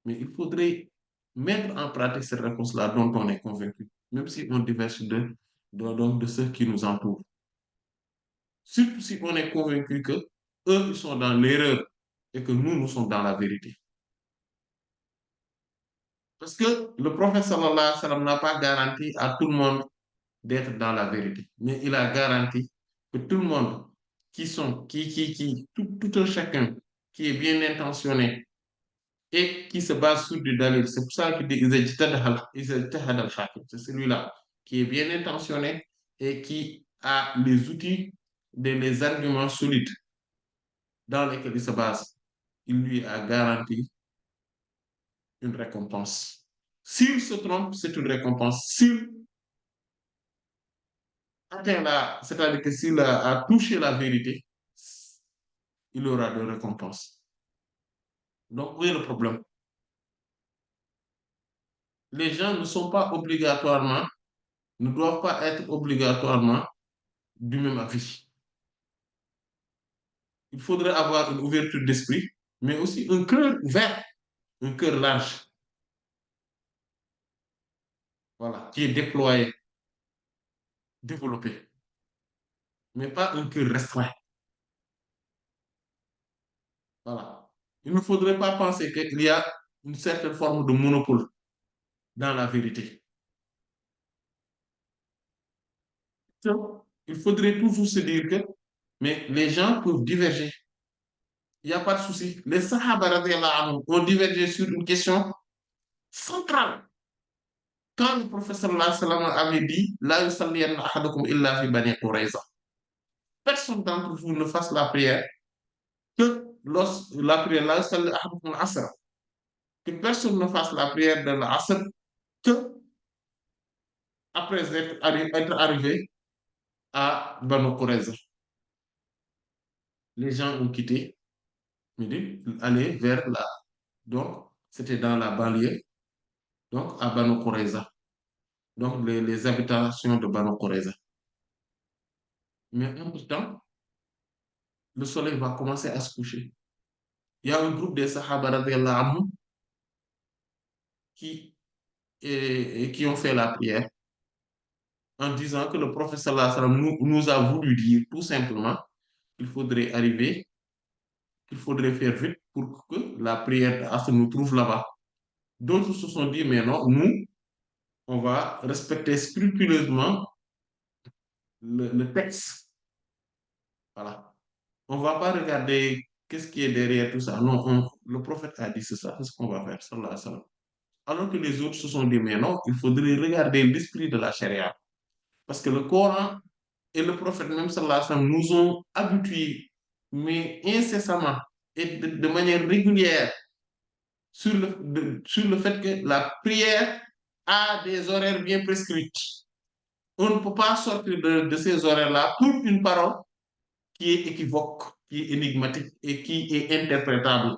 mais il faudrait mettre en pratique cette réponse-là dont on est convaincu, même si on diverge donc de ceux qui nous entourent. Surtout si on est convaincu que eux, ils sont dans l'erreur et que nous sommes dans la vérité. Parce que le prophète sallallahu alayhi wa sallam n'a pas garanti à tout le monde d'être dans la vérité, mais il a garanti que tout le monde tout un chacun qui est bien intentionné et qui se base sur du dalil. C'est pour ça qu'il dit c'est celui-là qui est bien intentionné et qui a les outils, les arguments solides dans lesquels il se base. Il lui a garanti une récompense. S'il se trompe, c'est une récompense. S'il atteint c'est-à-dire que s'il a touché la vérité, il aura de récompenses. Donc, où est le problème? Les gens ne sont pas obligatoirement, ne doivent pas être obligatoirement du même avis. Il faudrait avoir une ouverture d'esprit, mais aussi un cœur ouvert, un cœur large, voilà, qui est déployé, développé, mais pas un cœur restreint. Voilà. Il ne faudrait pas penser qu'il y a une certaine forme de monopole dans la vérité. Donc, il faudrait toujours se dire que mais les gens peuvent diverger. Il n'y a pas de souci. Les Sahaba radiallahu anhum, ont divergé sur une question centrale. Quand le professeur sallallahu alayhi wa sallam avait dit La yusalliyanna ahadukum illa fi bani Qurayza. Personne d'entre vous ne fasse la prière que lorsque la prière la yusalli ahadukum al-asr. Que personne ne fasse la prière de l'asr que après être arrivé à Banu Qurayza. Les gens ont quitté Médine, allaient vers la. Donc, c'était dans la banlieue, donc à Banu Qurayza. Donc, les habitations de Banu Qurayza. Mais entre-temps, le soleil va commencer à se coucher. Il y a un groupe de Sahaba radiallahu anhum qui, qui ont fait la prière en disant que le prophète sallallahu alayhi wa sallam nous a voulu dire tout simplement qu'il faudrait arriver, qu'il faudrait faire vite pour que la prière se nous trouve là-bas. D'autres se sont dit, mais non, nous, on va respecter scrupuleusement le texte. Voilà. On ne va pas regarder qu'est-ce qui est derrière tout ça. Non, le prophète a dit c'est ça, c'est ce qu'on va faire, sallallahu alayhi wa sallam. Alors que les autres se sont dit, mais non, il faudrait regarder l'esprit de la charia. Parce que le Coran et le prophète même, sallallahu alayhi wa sallam, nous ont habitués, mais incessamment et de manière régulière, sur le fait que la prière a des horaires bien prescrits. On ne peut pas sortir de ces horaires-là pour une parole qui est équivoque, qui est énigmatique et qui est interprétable.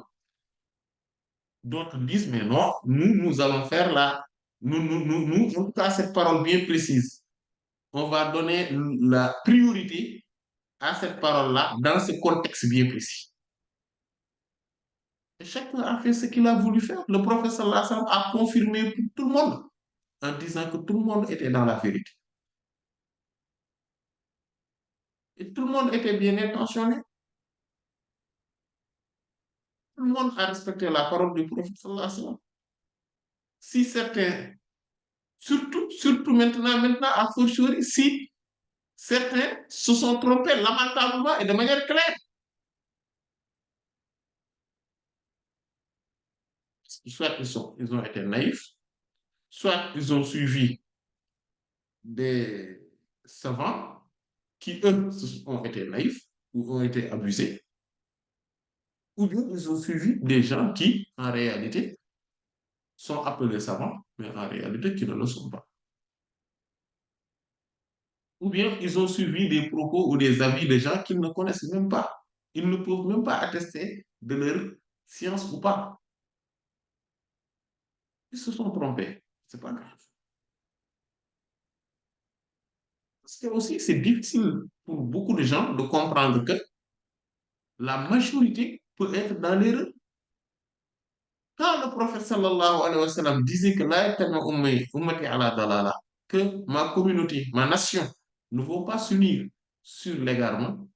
D'autres disent, mais non, nous allons faire là, en tout cas, cette parole bien précise. On va donner la priorité à cette parole-là dans ce contexte bien précis. Et chacun a fait ce qu'il a voulu faire. Le prophète sallallahu alayhi wa sallam a confirmé pour tout le monde en disant que tout le monde était dans la vérité. Et tout le monde était bien intentionné. Tout le monde a respecté la parole du prophète sallallahu alayhi wa sallam. Si certains, surtout maintenant, à fortiori, si certains se sont trompés lamentablement et de manière claire, soit ils ont été naïfs, soit ils ont suivi des savants qui, eux, ont été naïfs ou ont été abusés, ou bien ils ont suivi des gens qui, en réalité, sont appelés savants, mais en réalité, qui ne le sont pas. Ou bien ils ont suivi des propos ou des avis de gens qu'ils ne connaissent même pas. Ils ne peuvent même pas attester de leur science ou pas. Ils se sont trompés. C'est pas grave. Parce que aussi, c'est difficile pour beaucoup de gens de comprendre que la majorité peut être dans l'erreur. Quand le prophète sallallahu alayhi wa sallam disait que la yattami ummati ala dalala, que ma communauté, ma nation ne vont pas s'unir sur l'égarement,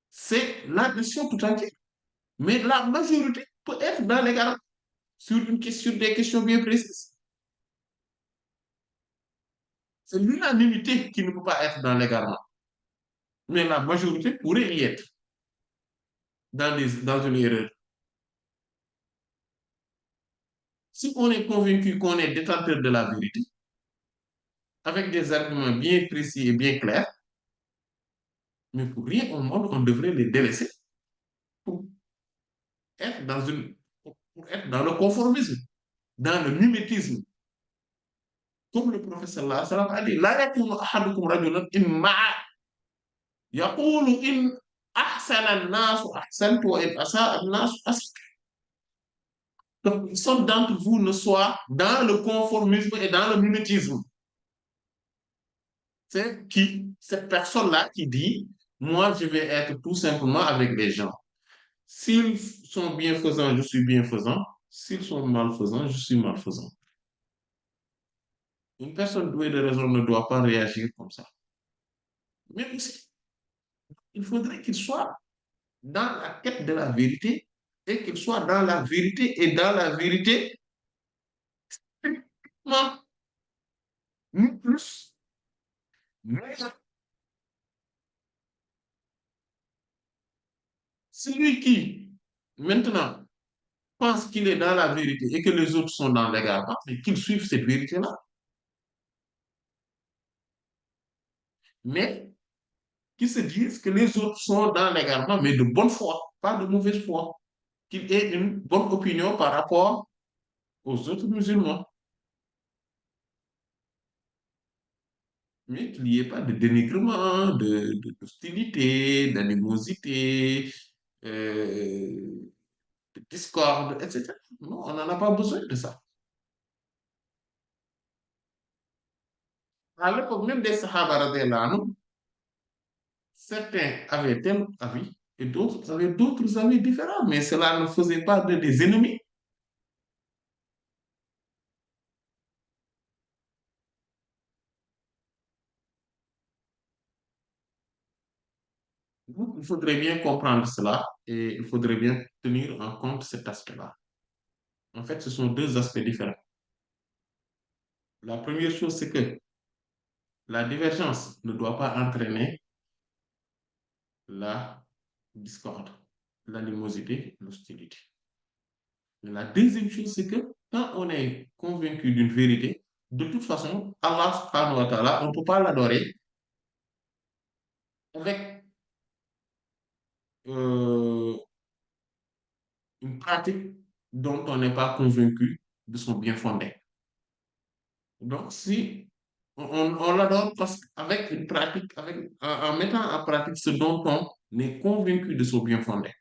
c'est la nation tout entière. Mais la majorité peut être dans l'égarement sur des questions bien précises. C'est l'unanimité qui ne peut pas être dans l'égarement. Mais la majorité pourrait y être dans une erreur. Si on est convaincu qu'on est détenteur de la vérité, avec des arguments bien précis et bien clairs, mais pour rien au monde, on devrait les délaisser pour être pour être dans le conformisme, dans le mimétisme. Comme le professeur sallallahu alayhi wa sallam a dit, لا يكون أحدكم رجلا إما يقول إن أحسن الناس أحسنت وإن أساء الناس أسأت. Donc, personne d'entre vous ne soit dans le conformisme et dans le mimétisme. C'est qui, cette personne-là qui dit, moi, je vais être tout simplement avec les gens. S'ils sont bienfaisants, je suis bienfaisant. S'ils sont malfaisants, je suis malfaisant. Une personne douée de raison ne doit pas réagir comme ça. Mais aussi, il faudrait qu'il soit dans la quête de la vérité et qu'il soit dans la vérité et dans la vérité, non, ni plus, ni moins. Celui qui, maintenant, pense qu'il est dans la vérité et que les autres sont dans l'égarement, mais qu'il suive cette vérité-là. Mais qui se disent que les autres sont dans l'égarement, mais de bonne foi, pas de mauvaise foi. Qu'il ait une bonne opinion par rapport aux autres musulmans. Mais qu'il n'y ait pas de dénigrement, d'hostilité, d'animosité, euh, de discorde, etc. Non, on n'en a pas besoin de ça. À l'époque même des Sahaba, radiallahu anhum, certains avaient tel avis et d'autres avaient d'autres avis différents, mais cela ne faisait pas des ennemis. Donc, il faudrait bien comprendre cela et il faudrait bien tenir en compte cet aspect-là. En fait, ce sont deux aspects différents. La première chose, c'est que la divergence ne doit pas entraîner la discorde, l'animosité, l'hostilité. La deuxième chose, c'est que quand on est convaincu d'une vérité, de toute façon, Allah subhanahu wa ta'ala, on ne peut pas l'adorer avec euh, une pratique dont on n'est pas convaincu de son bien fondé. Donc, si on l'adore parce qu'avec une pratique, en mettant en pratique ce dont on est convaincu de son bien fondé.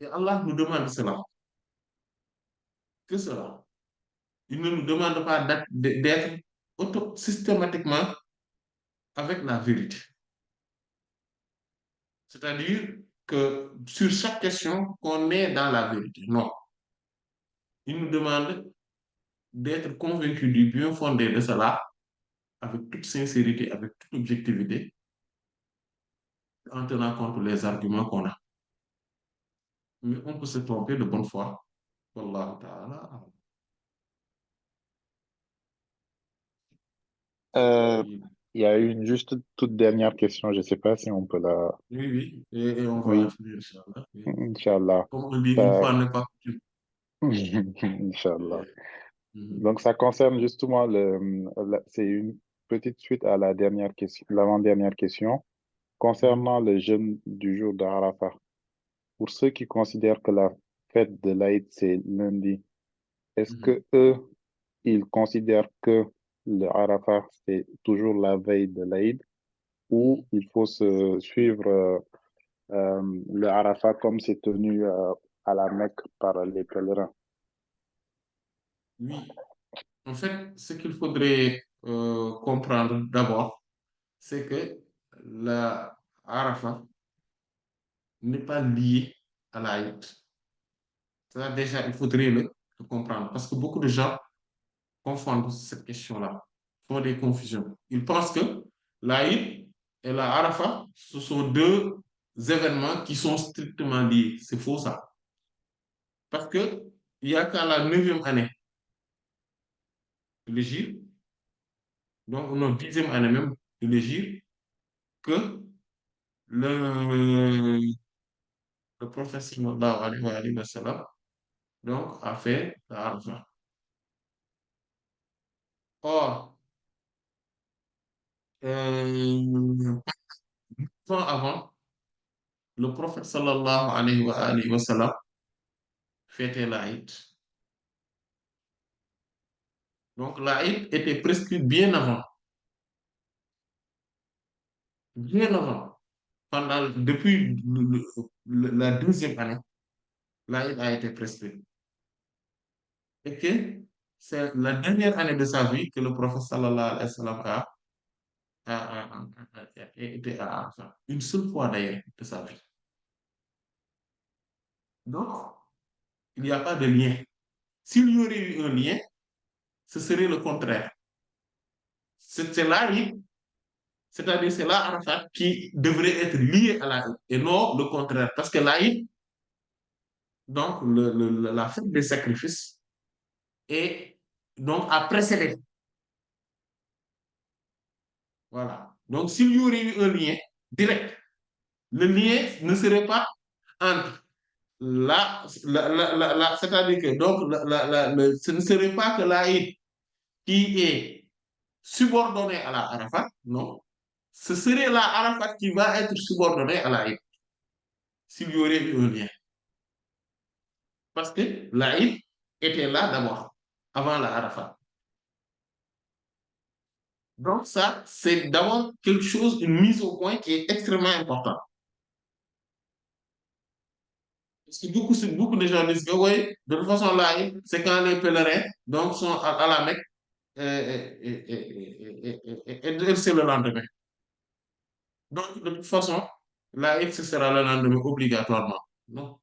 Et Allah nous demande cela. Que cela. Il ne nous demande pas d'être systématiquement avec la vérité. C'est-à-dire que sur chaque question qu'on est dans la vérité. Non. Il nous demande d'être convaincu du bien fondé de cela avec toute sincérité, avec toute objectivité, en tenant compte des arguments qu'on a. Mais on peut se tromper de bonne foi. Wallahu ta'ala. Euh, il y a une juste toute dernière question, je ne sais pas si on peut la... Oui, oui, et on va Oui, finir, Inch'Allah. Oui. Inch'Allah. Comme on dit, une Ça... fois n'est pas coutume. Inch'Allah. Euh, mhm, Donc, ça concerne justement c'est une petite suite à la dernière question, l'avant-dernière question, mhm, concernant le jeûne du jour d'Arafat. Pour ceux qui considèrent que la fête de l'Aïd, c'est lundi, est-ce mhm. que eux, ils considèrent que le Arafat, c'est toujours la veille de l'Aïd, ou il faut se suivre le Arafat comme c'est tenu à la Mecque par les pèlerins? Oui, en fait, ce qu'il faudrait comprendre d'abord, c'est que la Arafat n'est pas liée à l'Aïd. Ça, déjà, il faudrait le comprendre parce que beaucoup de gens confondent cette question-là, font des confusions. Ils pensent que l'Aïd et la Arafat, ce sont deux événements qui sont strictement liés. C'est faux ça. Parce que il n'y a qu'à la neuvième année de l'Hégire, donc non, dixième année même de l'Hégire, que le prophète sallallahu alayhi wa sallam donc, a fait la Arafat. Or, temps avant, le prophète sallallahu alayhi wa sallam fêtait l'Aïd. Donc, l'Aïd était prescrit bien avant, depuis la deuxième année, l'Aïd a été prescrit. Et que c'est la dernière année de sa vie que le prophète sallallahu alayhi wa sallam a été à Arafat. Une seule fois d'ailleurs de sa vie. Donc, il n'y a pas de lien. S'il y aurait eu un lien, ce serait le contraire. C'est l'Aïd, c'est-à-dire c'est là Arafat qui devrait être lié à l'Aïd et non le contraire. Parce que l'Aïd, donc la fête des sacrifices, et donc a précédé. Voilà. Donc s'il y aurait eu un lien direct, le lien ne serait pas entre c'est-à-dire que donc ce ne serait pas que l'Aïd qui est subordonné à la Arafat, non. Ce serait la Arafat qui va être subordonné à l'Aïd s'il y aurait eu un lien. Parce que l'Aïd était là d'abord, avant la Arafat. Donc ça, c'est d'abord quelque chose, une mise au point qui est extrêmement importante. Parce que beaucoup de gens disent que oui, de toute façon, l'Aïd, c'est quand les pèlerins donc, sont à la Mecque et c'est le lendemain. Donc, de toute façon, l'Aïd, ce sera le lendemain obligatoirement. Non.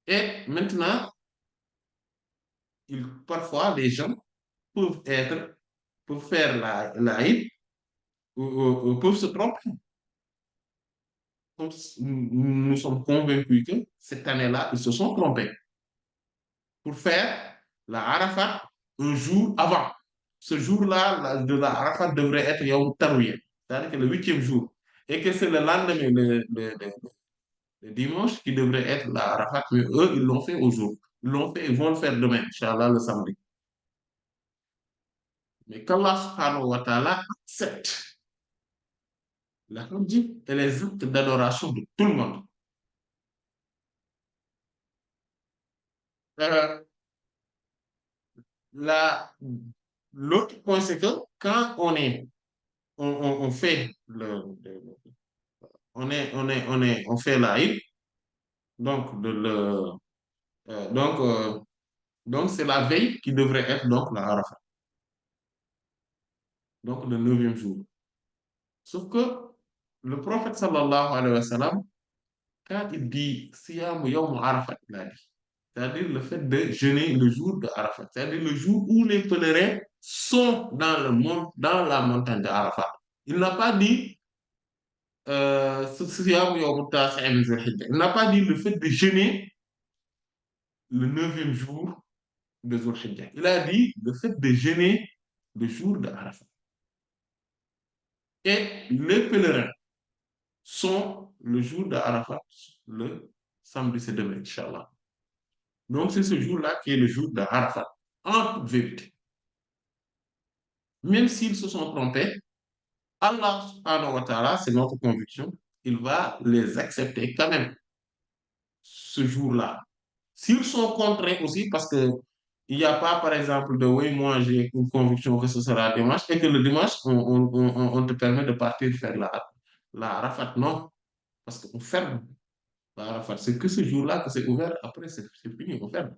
Et maintenant, parfois, les gens peuvent être, peuvent faire l'Aïd ou peuvent se tromper. Donc, nous sommes convaincus que cette année-là, ils se sont trompés pour faire la Arafat un jour avant. Ce jour-là, de la Arafat devrait être Yom Tarwiyah, c'est-à-dire que le huitième jour. Et que c'est le lendemain, le dimanche, qui devrait être la Arafat, mais eux, ils l'ont fait aujourd'hui. Ils l'ont fait, ils vont le faire demain, Inch'Allah, le samedi. Mais qu'Allah subhanahu wa ta'ala accepte la conduite et les actes d'adoration de tout le monde. Euh, la- L'autre point, c'est que quand on fait on fait l'Aïd, donc, donc, donc c'est la veille qui devrait être donc la Arafat, donc le neuvième jour. Sauf que le prophète sallallahu alayhi wa sallam quand il dit Siyam Yawm Arafat, il a dit, c'est-à-dire le fait de jeûner le jour de Arafat, c'est-à-dire le jour où les pèlerins sont dans le monde, dans la montagne de Arafat. Il n'a pas dit Siyam Yawm Tasi' min Zul Hijja. Il n'a pas dit le fait de jeûner le neuvième jour de Zul Hijja. Il a dit le fait de jeûner le jour de Arafat. Et les pèlerins sont le jour de Arafat, le samedi, c'est demain, Inch'Allah. Donc, c'est ce jour-là qui est le jour de Arafat, en toute vérité. Même s'ils se sont trompés, Allah subhanahu wa ta'ala, c'est notre conviction, il va les accepter quand même ce jour-là. S'ils sont contraints aussi, parce que il n'y a pas, par exemple, de oui, moi j'ai une conviction que ce sera dimanche, et que le dimanche, on te permet de partir faire la Arafat. Non, parce qu'on ferme la Arafat. C'est que ce jour-là que c'est ouvert, après c'est fini, on ferme.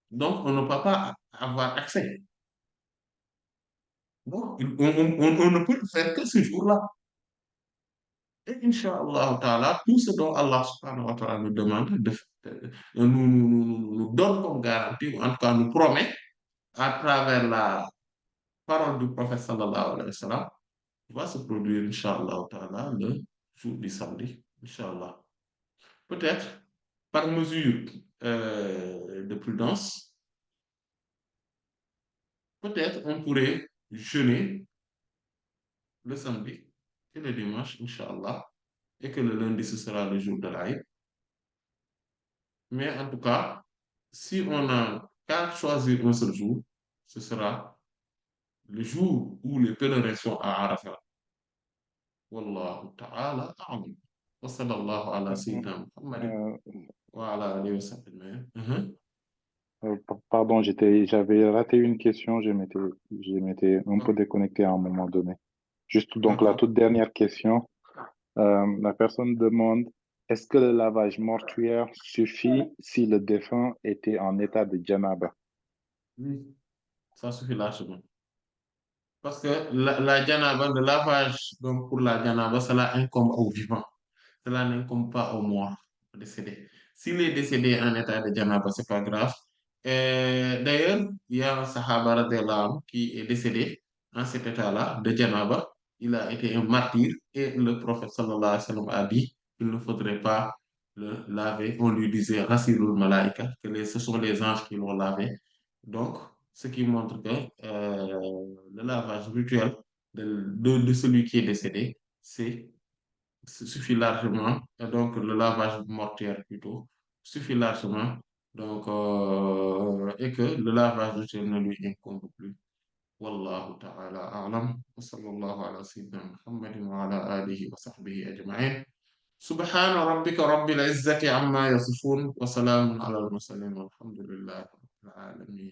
Donc, on ne peut pas avoir accès. Donc, on ne peut le faire que ce jour-là. Et Inch'Allah Ta'ala, tout ce dont Allah subhanahu wa ta'ala nous demande, nous donne comme garantie, ou en tout cas nous promet, à travers la parole du prophète sallallahu alayhi wa sallam, va se produire, Inch'Allah Ta'ala, le jour du samedi, Inch'Allah. Peut-être, par mesure de prudence, peut-être on pourrait jeûner le samedi et le dimanche, Inch'Allah, et que le lundi, ce sera le jour de l'Aïd. Mais en tout cas, si on a qu'à choisir un seul jour, ce sera le jour où les pèlerins sont à Arafat. Wallahu ta'ala a'lam. Wa sallallahu ala sayyidina Muhammadin Euh, wa ala alihi wa sahbihi. Pardon, j'avais raté une question, je m'étais un peu déconnecté à un moment donné. Juste donc la D'accord. toute dernière question, la personne demande, est-ce que le lavage mortuaire suffit si le défunt était en état de janaba? Oui, ça suffit largement. Parce que la janaba, le lavage donc pour la janaba, cela incombe aux vivants. Cela n'incombe pas aux morts décédés. S'il est décédé en état de janaba, c'est pas grave. D'ailleurs, il y a un sahaba radiallahu anhu qui est décédé en cet état-là de janaba. Il a été un martyr et le prophète sallallahu alayhi wa sallam a dit qu'il ne faudrait pas le laver. On lui disait Rasilul Malaika, ce sont les anges qui l'ont lavé. Donc, ce qui montre que le lavage rituel de celui qui est décédé, suffit largement, et donc le lavage mortuaire plutôt, suffit largement, donc, et que le lavage rituel ne lui incombe plus. Wallahu ta'ala a'lam, wa sallallahu ala sayyidina Muhammadin wa ala alihi wa sahbihi ajma'in. Subhana rabbika rabbil izzati amma yasifun, wa salamun ala al-mursalin, walhamdulillahi rabbil alamin.